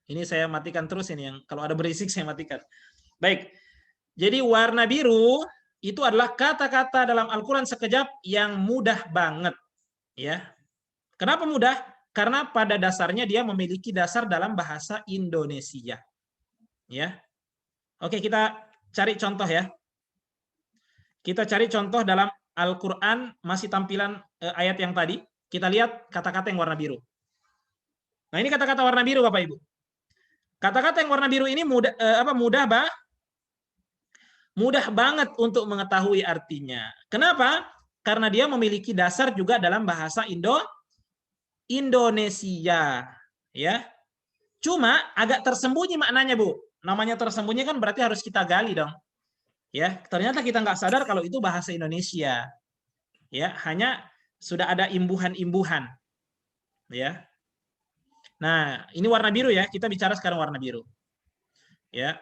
Ini saya matikan terus ini yang kalau ada berisik saya matikan. Baik. Jadi warna biru itu adalah kata-kata dalam Al-Quran sekejap yang mudah banget. Ya. Kenapa mudah? Karena pada dasarnya dia memiliki dasar dalam bahasa Indonesia. Ya. Oke, kita cari contoh ya. Kita cari contoh dalam Al-Quran, masih tampilan ayat yang tadi. Kita lihat kata-kata yang warna biru. Nah, ini kata-kata warna biru Bapak Ibu. Kata-kata yang warna biru ini mudah banget untuk mengetahui artinya. Kenapa? Karena dia memiliki dasar juga dalam bahasa Indonesia, ya. Cuma agak tersembunyi maknanya, Bu. Namanya tersembunyi kan berarti harus kita gali dong. Ya, ternyata kita nggak sadar kalau itu bahasa Indonesia. Ya, hanya sudah ada imbuhan-imbuhan. Ya. Nah, ini warna biru ya. Kita bicara sekarang warna biru. Ya.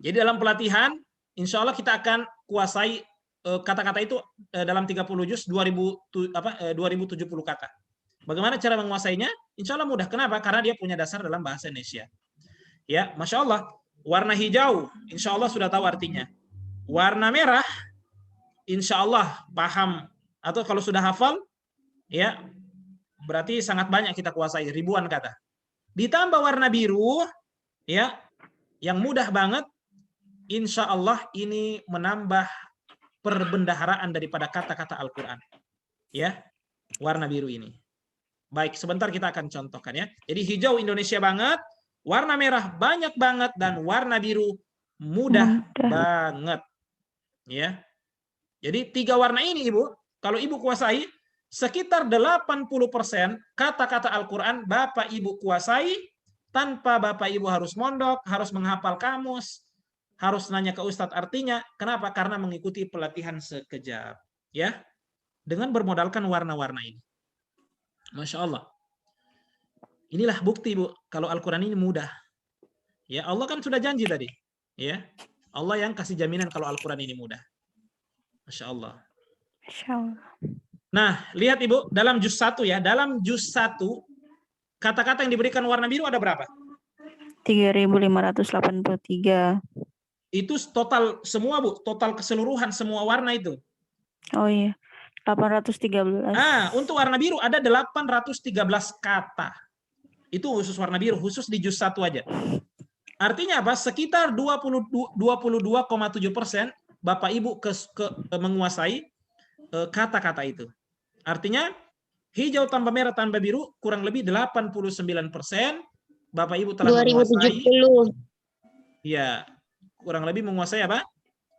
Jadi dalam pelatihan, insya Allah kita akan kuasai kata-kata itu dalam 30 juz 2070 kata. Bagaimana cara menguasainya? Insya Allah mudah. Kenapa? Karena dia punya dasar dalam bahasa Indonesia. Ya, Masya Allah. Warna hijau, insya Allah sudah tahu artinya. Warna merah, insya Allah paham. Atau kalau sudah hafal, ya berarti sangat banyak kita kuasai, ribuan kata. Ditambah warna biru, ya, yang mudah banget, insya Allah ini menambah perbendaharaan daripada kata-kata Al-Quran. Ya, warna biru ini. Baik, sebentar kita akan contohkan ya. Jadi hijau Indonesia banget, warna merah banyak banget, dan warna biru mudah banget. Ya. Jadi 3 warna ini Ibu, kalau Ibu kuasai, sekitar 80% kata-kata Al-Quran Bapak Ibu kuasai tanpa Bapak Ibu harus mondok, harus menghafal kamus, harus nanya ke Ustadz artinya. Kenapa? Karena mengikuti pelatihan sekejap. Ya, dengan bermodalkan warna-warna ini. Masya Allah. Inilah bukti, Bu, kalau Al-Quran ini mudah. Ya, Allah kan sudah janji tadi. Ya, Allah yang kasih jaminan kalau Al-Quran ini mudah. Masya Allah. Masya Allah. Nah, lihat Ibu, dalam juz 1 ya, dalam juz 1 kata-kata yang diberikan warna biru ada berapa? 3.583. Itu total semua, Bu, total keseluruhan semua warna itu. Oh iya, 813. Untuk warna biru ada 813 kata. Itu khusus warna biru, khusus di juz 1 aja. Artinya apa? Sekitar 22,7% Bapak Ibu menguasai kata-kata itu. Artinya hijau tanpa merah tanpa biru kurang lebih 89% Bapak Ibu telah menguasai. 2070. Ya, kurang lebih menguasai apa?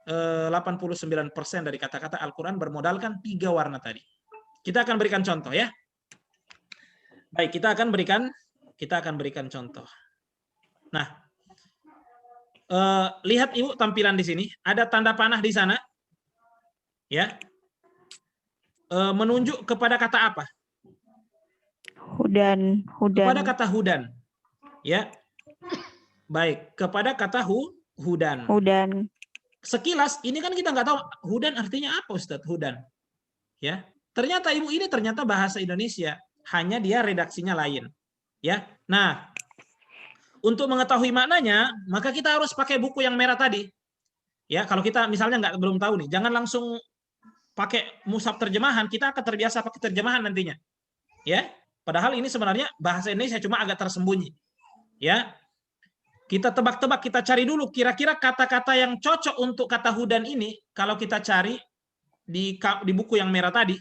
89% dari kata-kata Al-Quran bermodalkan 3 warna tadi. Kita akan berikan contoh ya. Baik, kita akan berikan contoh. Nah, lihat Ibu tampilan di sini, ada tanda panah di sana. Ya. Menunjuk kepada kata apa? Hudan. Kepada kata hudan. Ya. Baik, kepada kata hudan. Hudan. Sekilas ini kan kita nggak tahu hudan artinya apa, Ustadz, hudan. Ya. Ternyata Ibu ini ternyata bahasa Indonesia, hanya dia redaksinya lain. Ya. Nah, untuk mengetahui maknanya, maka kita harus pakai buku yang merah tadi. Ya, kalau kita misalnya belum tahu nih, jangan langsung pakai mushaf terjemahan, kita akan terbiasa pakai terjemahan nantinya. Ya. Padahal ini sebenarnya bahasa Indonesia cuma agak tersembunyi. Ya. Kita tebak-tebak, kita cari dulu kira-kira kata-kata yang cocok untuk kata hudan ini kalau kita cari di buku yang merah tadi.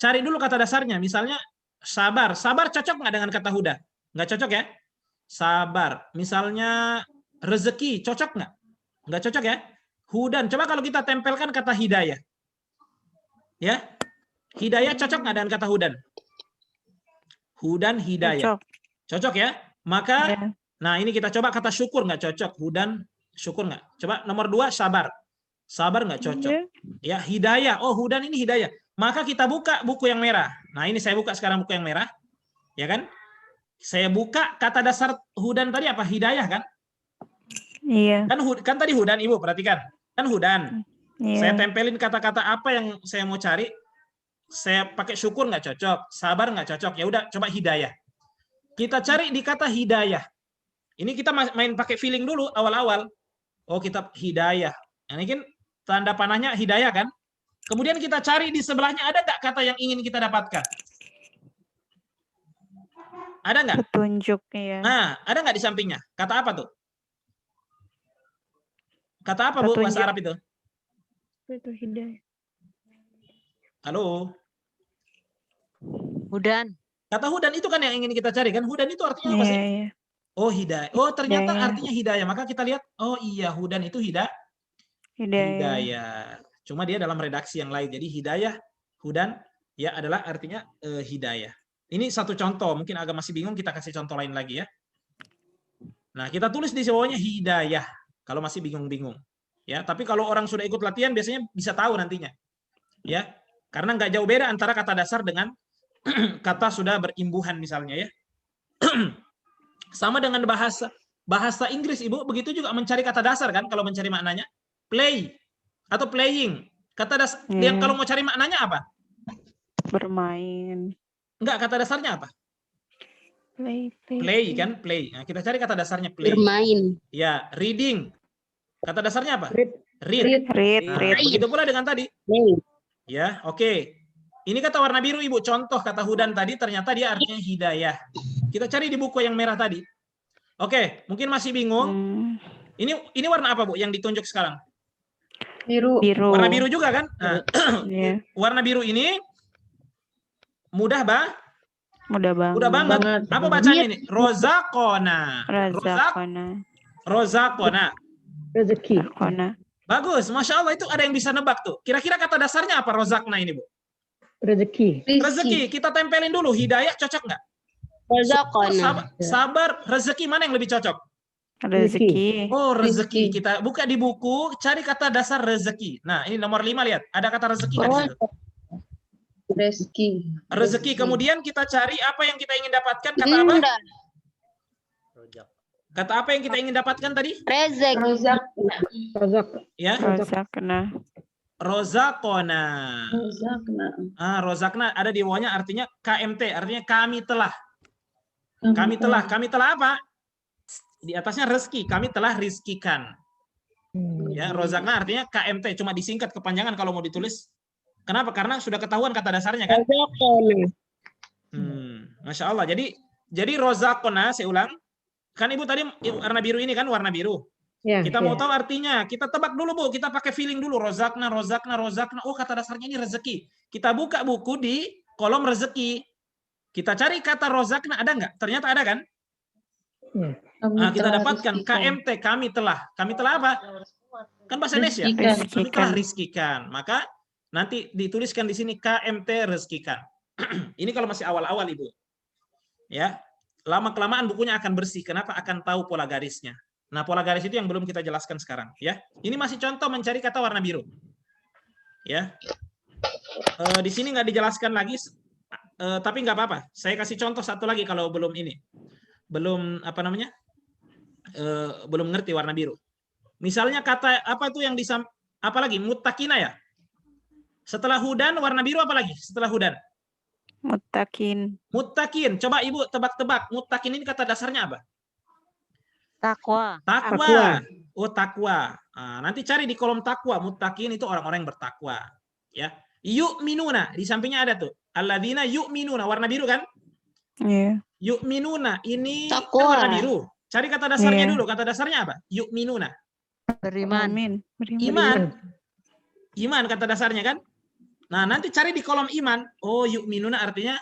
Cari dulu kata dasarnya, misalnya sabar. Sabar cocok nggak dengan kata hudan? Nggak cocok ya? Sabar. Misalnya rezeki, cocok nggak? Nggak cocok ya? Hudan. Coba kalau kita tempelkan kata hidayah. Ya, hidayah cocok nggak dengan kata hudan? Hudan, hidayah. Cocok ya? Maka, ya. Nah ini kita coba kata syukur nggak cocok. Hudan, syukur nggak? Coba nomor 2, sabar. Sabar nggak cocok. Ya, hidayah. Oh, hudan ini hidayah. Maka kita buka buku yang merah. Nah ini saya buka sekarang buku yang merah. Ya kan? Saya buka kata dasar hudan tadi apa? Hidayah kan? Iya. Kan tadi hudan, Ibu perhatikan. Kan hudan. Iya. Saya tempelin kata-kata apa yang saya mau cari. Saya pakai syukur nggak cocok, sabar nggak cocok. Ya udah, coba hidayah. Kita cari di kata hidayah. Ini kita main pakai feeling dulu awal-awal. Oh, kita hidayah. Ini kan tanda panahnya hidayah kan? Kemudian kita cari di sebelahnya ada nggak kata yang ingin kita dapatkan? Ada nggak? Petunjuk ya. Nah, ada nggak di sampingnya? Kata apa tuh? Kata apa, Bu, bahasa Arab itu? Itu hidayah. Halo. Hudan. Kata hudan itu kan yang ingin kita cari kan? Hudan itu artinya apa sih? Iya. Oh, hidayah. Oh, ternyata Hidayah. artinya hidayah. Maka kita lihat, oh iya, hudan itu hidayah. Cuma dia dalam redaksi yang lain. Jadi hidayah, hudan ya adalah artinya hidayah. Ini satu contoh, mungkin agak masih bingung, kita kasih contoh lain lagi ya. Nah, kita tulis di bawahnya hidayah kalau masih bingung-bingung. Ya, tapi kalau orang sudah ikut latihan biasanya bisa tahu nantinya. Ya. Karena nggak jauh beda antara kata dasar dengan kata sudah berimbuhan misalnya ya. Sama dengan bahasa Inggris, Ibu, begitu juga mencari kata dasar kan kalau mencari maknanya. Play atau playing. Kata dasar yang kalau mau cari maknanya apa? Bermain. Enggak, kata dasarnya apa? Play kan, play. Nah, kita cari kata dasarnya play. Bermain. Ya, reading. Kata dasarnya apa? Read. Begitu pula dengan tadi. Ya, oke. Ini kata warna biru, Ibu. Contoh kata hudan tadi ternyata dia artinya hidayah. Kita cari di buku yang merah tadi. Oke, mungkin masih bingung. Ini warna apa, Bu, yang ditunjuk sekarang? Biru. Warna biru juga kan? Nah, warna biru ini mudah banget. Mudah banget. Apa bacanya ini? Rozakona. Rezeki. Bagus, Masya Allah, itu ada yang bisa nebak tuh. Kira-kira kata dasarnya apa rozakna ini, Bu? Rezeki. Rezeki, kita tempelin dulu. Hidayah cocok nggak? Sabar, rezeki mana yang lebih cocok? Rezeki. Oh, rezeki. Kita buka di buku, cari kata dasar rezeki. Nah, ini nomor 5, lihat. Ada kata rezeki nggak di situ? Rezeki. Kemudian kita cari apa yang kita ingin dapatkan. Kata apa? Kata apa yang kita ingin dapatkan tadi? Rozak. Ya. Rozakna. Rozakona. Rozakna ada di bawahnya artinya KMT, artinya kami telah. Kami telah apa? Di atasnya rezeki, kami telah rizkikan. Ya, rozakna artinya KMT, cuma disingkat kepanjangan kalau mau ditulis. Kenapa? Karena sudah ketahuan kata dasarnya kan? Masya Allah. Jadi rozakona, saya ulang. Kan Ibu tadi warna biru ini kan warna biru. Ya, Kita mau tahu artinya, kita tebak dulu Bu, kita pakai feeling dulu, rozakna. Oh, kata dasarnya ini rezeki. Kita buka buku di kolom rezeki. Kita cari kata rozakna, ada nggak? Ternyata ada kan? Nah, kita dapatkan KMT, kami telah. Kami telah apa? Kan bahasa Indonesia. Kami telah rizkikan. Maka nanti dituliskan di sini KMT rizkikan. Ini kalau masih awal-awal Ibu. Ya, lama-kelamaan bukunya akan bersih. Kenapa? Akan tahu pola garisnya. Nah, pola garis itu yang belum kita jelaskan sekarang, ya. Ini masih contoh mencari kata warna biru. Ya. Di sini nggak dijelaskan lagi, tapi nggak apa-apa. Saya kasih contoh satu lagi kalau belum ini. Belum apa namanya? Belum ngerti warna biru. Misalnya kata apa itu yang apa lagi? Muttaqina ya. Setelah hudan warna biru apa lagi? Setelah hudan. Muttaqin. Muttaqin. Coba Ibu tebak-tebak. Muttaqin ini kata dasarnya apa? Takwa. Oh, takwa. Nah, nanti cari di kolom takwa. Muttaqin itu orang-orang yang bertakwa. Ya. Yu'minuna. Di sampingnya ada tuh. Alladzina yu'minuna. Warna biru kan? Iya. Yu'minuna. Ini kan Takwa. warna biru. Cari kata dasarnya dulu. Kata dasarnya apa? Yu'minuna. Beriman. Iman kata dasarnya kan? Nah, nanti cari di kolom iman. Oh, yu'minuna artinya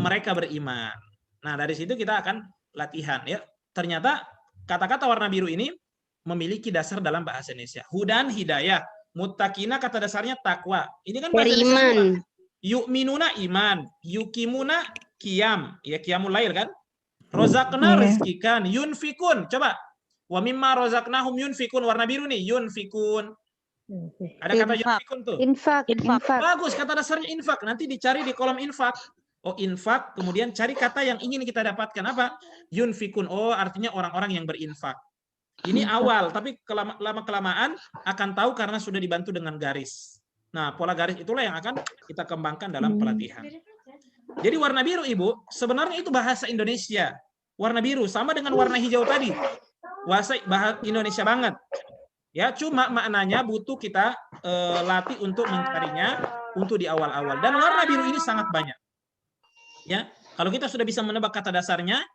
mereka beriman. Nah, dari situ kita akan latihan. Ya. Ternyata kata-kata warna biru ini memiliki dasar dalam bahasa Indonesia. Hudan, hidayah. Muttaqina kata dasarnya takwa. Ini kan bahasa Indonesia. Yu'minuna iman. Yukimuna qiyam. Ya, qiyamul lail kan? Rozakna rizkikan. Yunfikun. Coba. Wa mimma rozaknahum yunfikun. Warna biru nih. Yunfikun. Ada kata yunfikun tuh. Infak. Bagus, kata dasarnya infak. Nanti dicari di kolom infak. Oh, infak, kemudian cari kata yang ingin kita dapatkan apa? Yunfikun. Oh, artinya orang-orang yang berinfak. Ini awal, tapi lama-kelamaan akan tahu karena sudah dibantu dengan garis. Nah, pola garis itulah yang akan kita kembangkan dalam pelatihan. Jadi warna biru, Ibu, sebenarnya itu bahasa Indonesia. Warna biru sama dengan warna hijau tadi. Bahasa Indonesia banget. Ya, cuma maknanya butuh kita latih untuk mencarinya untuk di awal-awal. Dan warna biru ini sangat banyak. Ya, kalau kita sudah bisa menebak kata dasarnya,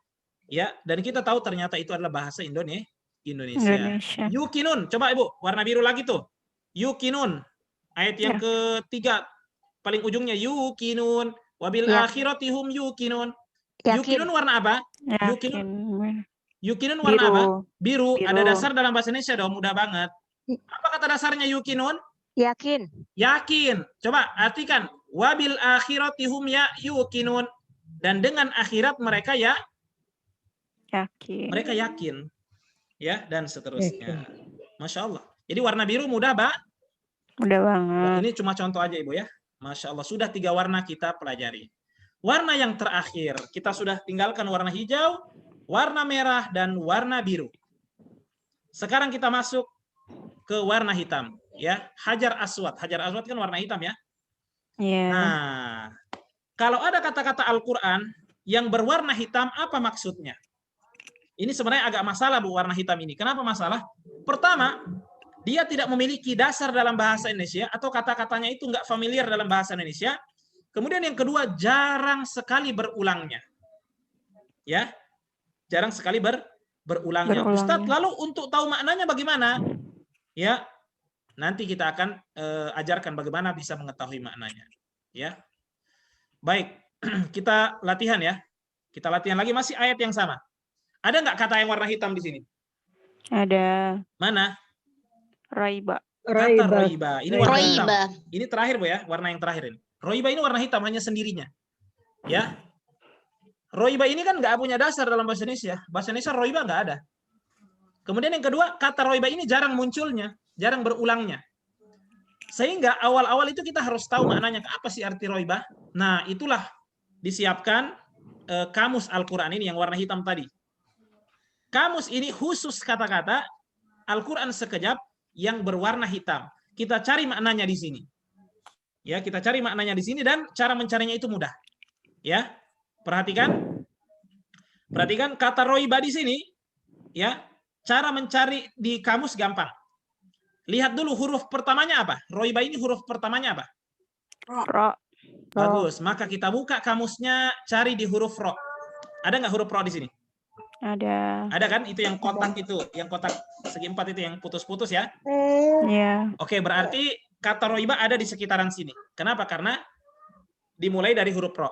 ya, dan kita tahu ternyata itu adalah bahasa Indonesia. Yukinun, coba Ibu, warna biru lagi tuh. Yukinun, ayat yang ketiga, paling ujungnya yukinun, wabil akhiratihum yukinun. Yukinun warna apa? Yukinun warna apa? Biru. Ada dasar dalam bahasa Indonesia dong, mudah banget. Apa kata dasarnya yukinun? Yakin. Coba artikan. Wabil akhiratihum ya yukinun. Dan dengan akhirat mereka yakin. Mereka yakin. Ya, dan seterusnya. Masya Allah. Jadi warna biru mudah, Mbak? Mudah banget. Nah, ini cuma contoh aja, Ibu ya. Masya Allah. Sudah 3 warna kita pelajari. Warna yang terakhir. Kita sudah tinggalkan warna hijau, warna merah, dan warna biru. Sekarang kita masuk ke warna hitam. Ya, Hajar Aswad. Hajar Aswad kan warna hitam ya. Yeah. Nah, kalau ada kata-kata Al-Quran yang berwarna hitam, apa maksudnya? Ini sebenarnya agak masalah, Bu, warna hitam ini. Kenapa masalah? Pertama, dia tidak memiliki dasar dalam bahasa Indonesia, atau kata-katanya itu nggak familiar dalam bahasa Indonesia. Kemudian yang kedua, jarang sekali berulangnya. Ya, jarang sekali berulangnya. Ustadz, lalu untuk tahu maknanya bagaimana? Ya, nanti kita akan ajarkan bagaimana bisa mengetahui maknanya. Ya, baik, kita latihan ya. Kita latihan lagi, masih ayat yang sama. Ada nggak kata yang warna hitam di sini? Ada. Mana? Raiba. Kata raiba. Ini warna hitam. Ini terakhir, Bu ya, warna yang terakhir ini. Roiba ini warna hitam hanya sendirinya. Ya. Roiba ini kan nggak punya dasar dalam bahasa Indonesia. Bahasa Indonesia roiba nggak ada. Kemudian yang kedua, kata roiba ini jarang munculnya, jarang berulangnya. Sehingga awal-awal itu kita harus tahu maknanya, apa sih arti roiba. Nah, itulah disiapkan kamus Al-Quran ini yang warna hitam tadi. Kamus ini khusus kata-kata Al-Quran sekejap yang berwarna hitam. Kita cari maknanya di sini. Ya, kita cari maknanya di sini dan cara mencarinya itu mudah. Ya, perhatikan. Perhatikan kata roiba di sini. Ya, cara mencari di kamus gampang. Lihat dulu huruf pertamanya apa? Roiba ini huruf pertamanya apa? Ro. Bagus. Maka kita buka kamusnya, cari di huruf ro. Ada nggak huruf ro di sini? Ada. Ada kan? Itu yang kotak itu, yang kotak segi 4 itu yang putus-putus ya. Iya. Oke, berarti kata roiba ada di sekitaran sini. Kenapa? Karena dimulai dari huruf ro.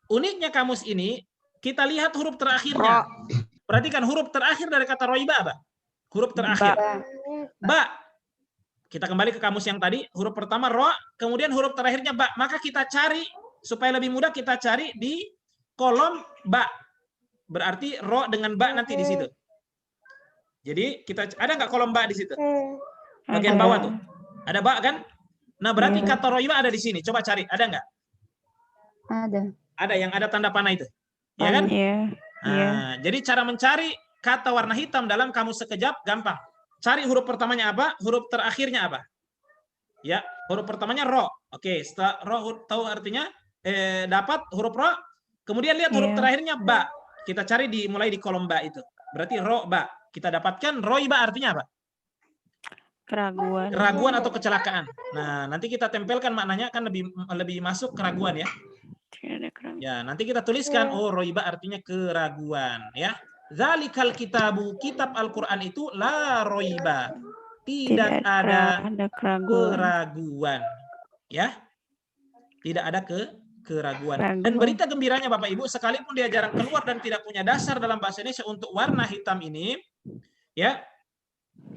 Uniknya kamus ini, kita lihat huruf terakhirnya. Perhatikan huruf terakhir dari kata roiba apa? Huruf terakhir. Ba. Kita kembali ke kamus yang tadi, huruf pertama ro, kemudian huruf terakhirnya ba. Maka kita cari, supaya lebih mudah kita cari di kolom ba. Berarti ro dengan ba nanti di situ. Jadi kita ada nggak kolom ba di situ? Bagian bawah tuh. Ada ba kan? Nah, berarti kata roiba ada di sini. Coba cari, ada nggak? Ada. Ada yang ada tanda panah itu. Ya kan? Iya. Nah, jadi cara mencari kata warna hitam dalam kamus sekejap gampang. Cari huruf pertamanya apa, huruf terakhirnya apa. Ya, huruf pertamanya ro. Oke, setelah ro tahu artinya, dapat huruf ro. Kemudian lihat huruf terakhirnya ba. Kita cari mulai di kolom ba itu. Berarti ro ba. Kita dapatkan roiba artinya apa? Keraguan. Keraguan atau kecelakaan. Nah, nanti kita tempelkan maknanya kan lebih masuk keraguan ya. Ya, nanti kita tuliskan roiba artinya keraguan ya. Zalikal kitabu, kitab Al-Quran itu la roiba. Tidak ada keraguan. Ya. Tidak ada keraguan. Dan berita gembiranya Bapak Ibu, sekalipun dia jarang keluar dan tidak punya dasar dalam bahasa Indonesia untuk warna hitam ini, ya.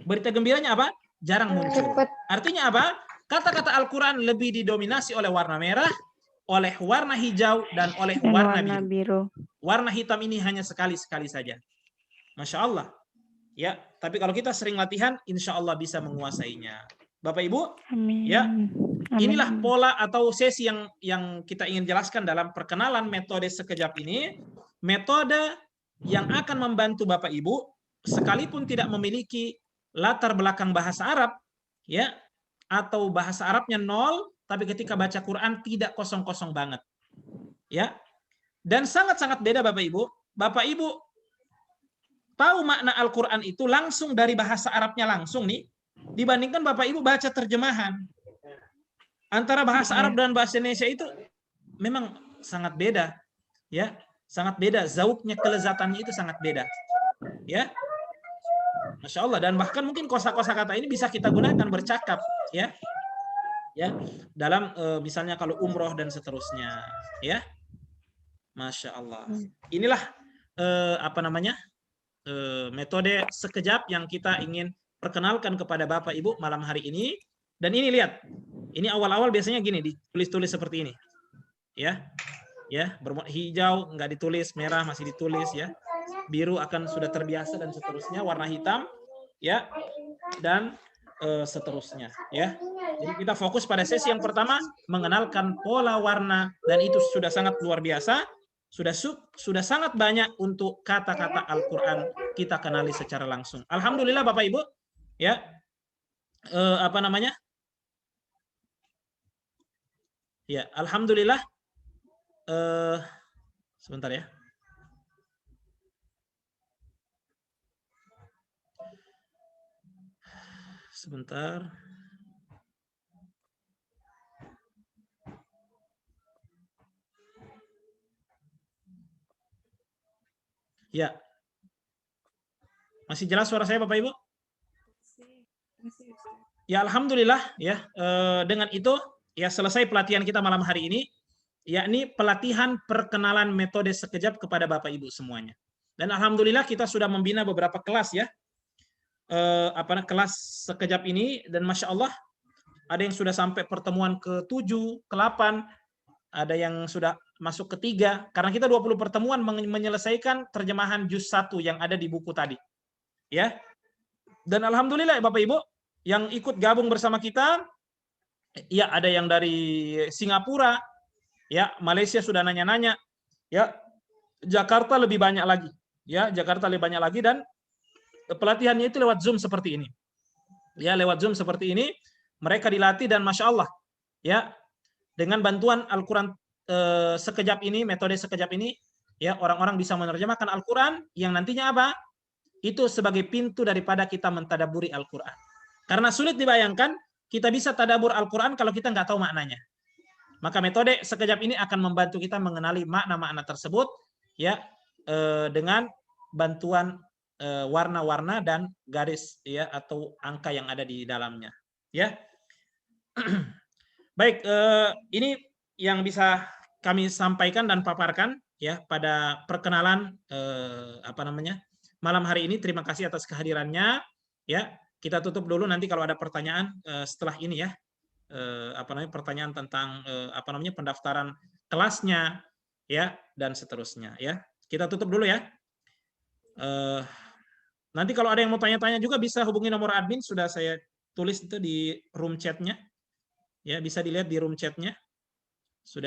Berita gembiranya apa? Jarang muncul. Artinya apa? Kata-kata Al-Quran lebih didominasi oleh warna merah, oleh warna hijau, dan oleh warna biru. Warna hitam ini hanya sekali-sekali saja. Masya Allah. Ya, tapi kalau kita sering latihan, insya Allah bisa menguasainya. Bapak Ibu, ya, inilah pola atau sesi yang kita ingin jelaskan dalam perkenalan metode sekejap ini. Metode yang akan membantu Bapak Ibu, sekalipun tidak memiliki latar belakang bahasa Arab, ya, atau bahasa Arabnya 0, tapi ketika baca Quran tidak kosong-kosong banget. Ya. Dan sangat-sangat beda Bapak Ibu. Bapak Ibu tahu makna Al-Quran itu langsung dari bahasa Arabnya langsung nih, dibandingkan Bapak Ibu baca terjemahan. Antara bahasa Arab dan bahasa Indonesia itu memang sangat beda. Ya, sangat beda. Zauknya, kelezatannya itu sangat beda. Ya. Masya Allah. Dan bahkan mungkin kosa-kosa kata ini bisa kita gunakan bercakap. Ya. Ya, dalam misalnya kalau umroh dan seterusnya, ya, Masya Allah. Inilah metode sekejap yang kita ingin perkenalkan kepada Bapak Ibu malam hari ini. Dan ini lihat, ini awal-awal biasanya gini, ditulis-tulis seperti ini, ya, hijau nggak ditulis, merah masih ditulis, ya, biru akan sudah terbiasa dan seterusnya, warna hitam, ya, dan seterusnya, ya. Jadi kita fokus pada sesi yang pertama, mengenalkan pola warna, dan itu sudah sangat luar biasa, sudah sangat banyak untuk kata-kata Al-Quran kita kenali secara langsung. Alhamdulillah Bapak Ibu, ya, ya, alhamdulillah. Sebentar ya. Sebentar. Ya. Masih jelas suara saya Bapak Ibu? Ya, alhamdulillah ya. Dengan itu ya selesai pelatihan kita malam hari ini, yakni pelatihan perkenalan metode sekejap kepada Bapak Ibu semuanya. Dan alhamdulillah kita sudah membina beberapa kelas ya. Kelas sekejap ini, dan Masya Allah ada yang sudah sampai pertemuan ke-7, ke-8, ada yang sudah masuk ke-3, karena kita 20 pertemuan menyelesaikan terjemahan juz 1 yang ada di buku tadi. Ya. Dan alhamdulillah ya Bapak Ibu, yang ikut gabung bersama kita, ya ada yang dari Singapura, ya Malaysia sudah nanya-nanya, ya Jakarta lebih banyak lagi, ya Jakarta lebih banyak lagi, dan pelatihannya itu lewat Zoom seperti ini, ya lewat Zoom seperti ini, mereka dilatih dan masya Allah, ya dengan bantuan Al-Quran sekejap ini, metode sekejap ini, ya orang-orang bisa menerjemahkan Al-Quran yang nantinya apa? Itu sebagai pintu daripada kita mentadaburi Al-Quran. Karena sulit dibayangkan kita bisa tadabur Al-Quran kalau kita nggak tahu maknanya. Maka metode sekejap ini akan membantu kita mengenali makna-makna tersebut, ya dengan bantuan warna-warna dan garis, ya atau angka yang ada di dalamnya. Ya, baik. Ini yang bisa kami sampaikan dan paparkan, ya pada perkenalan malam hari ini. Terima kasih atas kehadirannya. Ya, kita tutup dulu, nanti kalau ada pertanyaan setelah ini ya, pertanyaan tentang pendaftaran kelasnya, ya dan seterusnya, ya kita tutup dulu ya. Nanti kalau ada yang mau tanya-tanya juga bisa hubungi nomor admin, sudah saya tulis itu di room chatnya, ya bisa dilihat di room chatnya. Sudah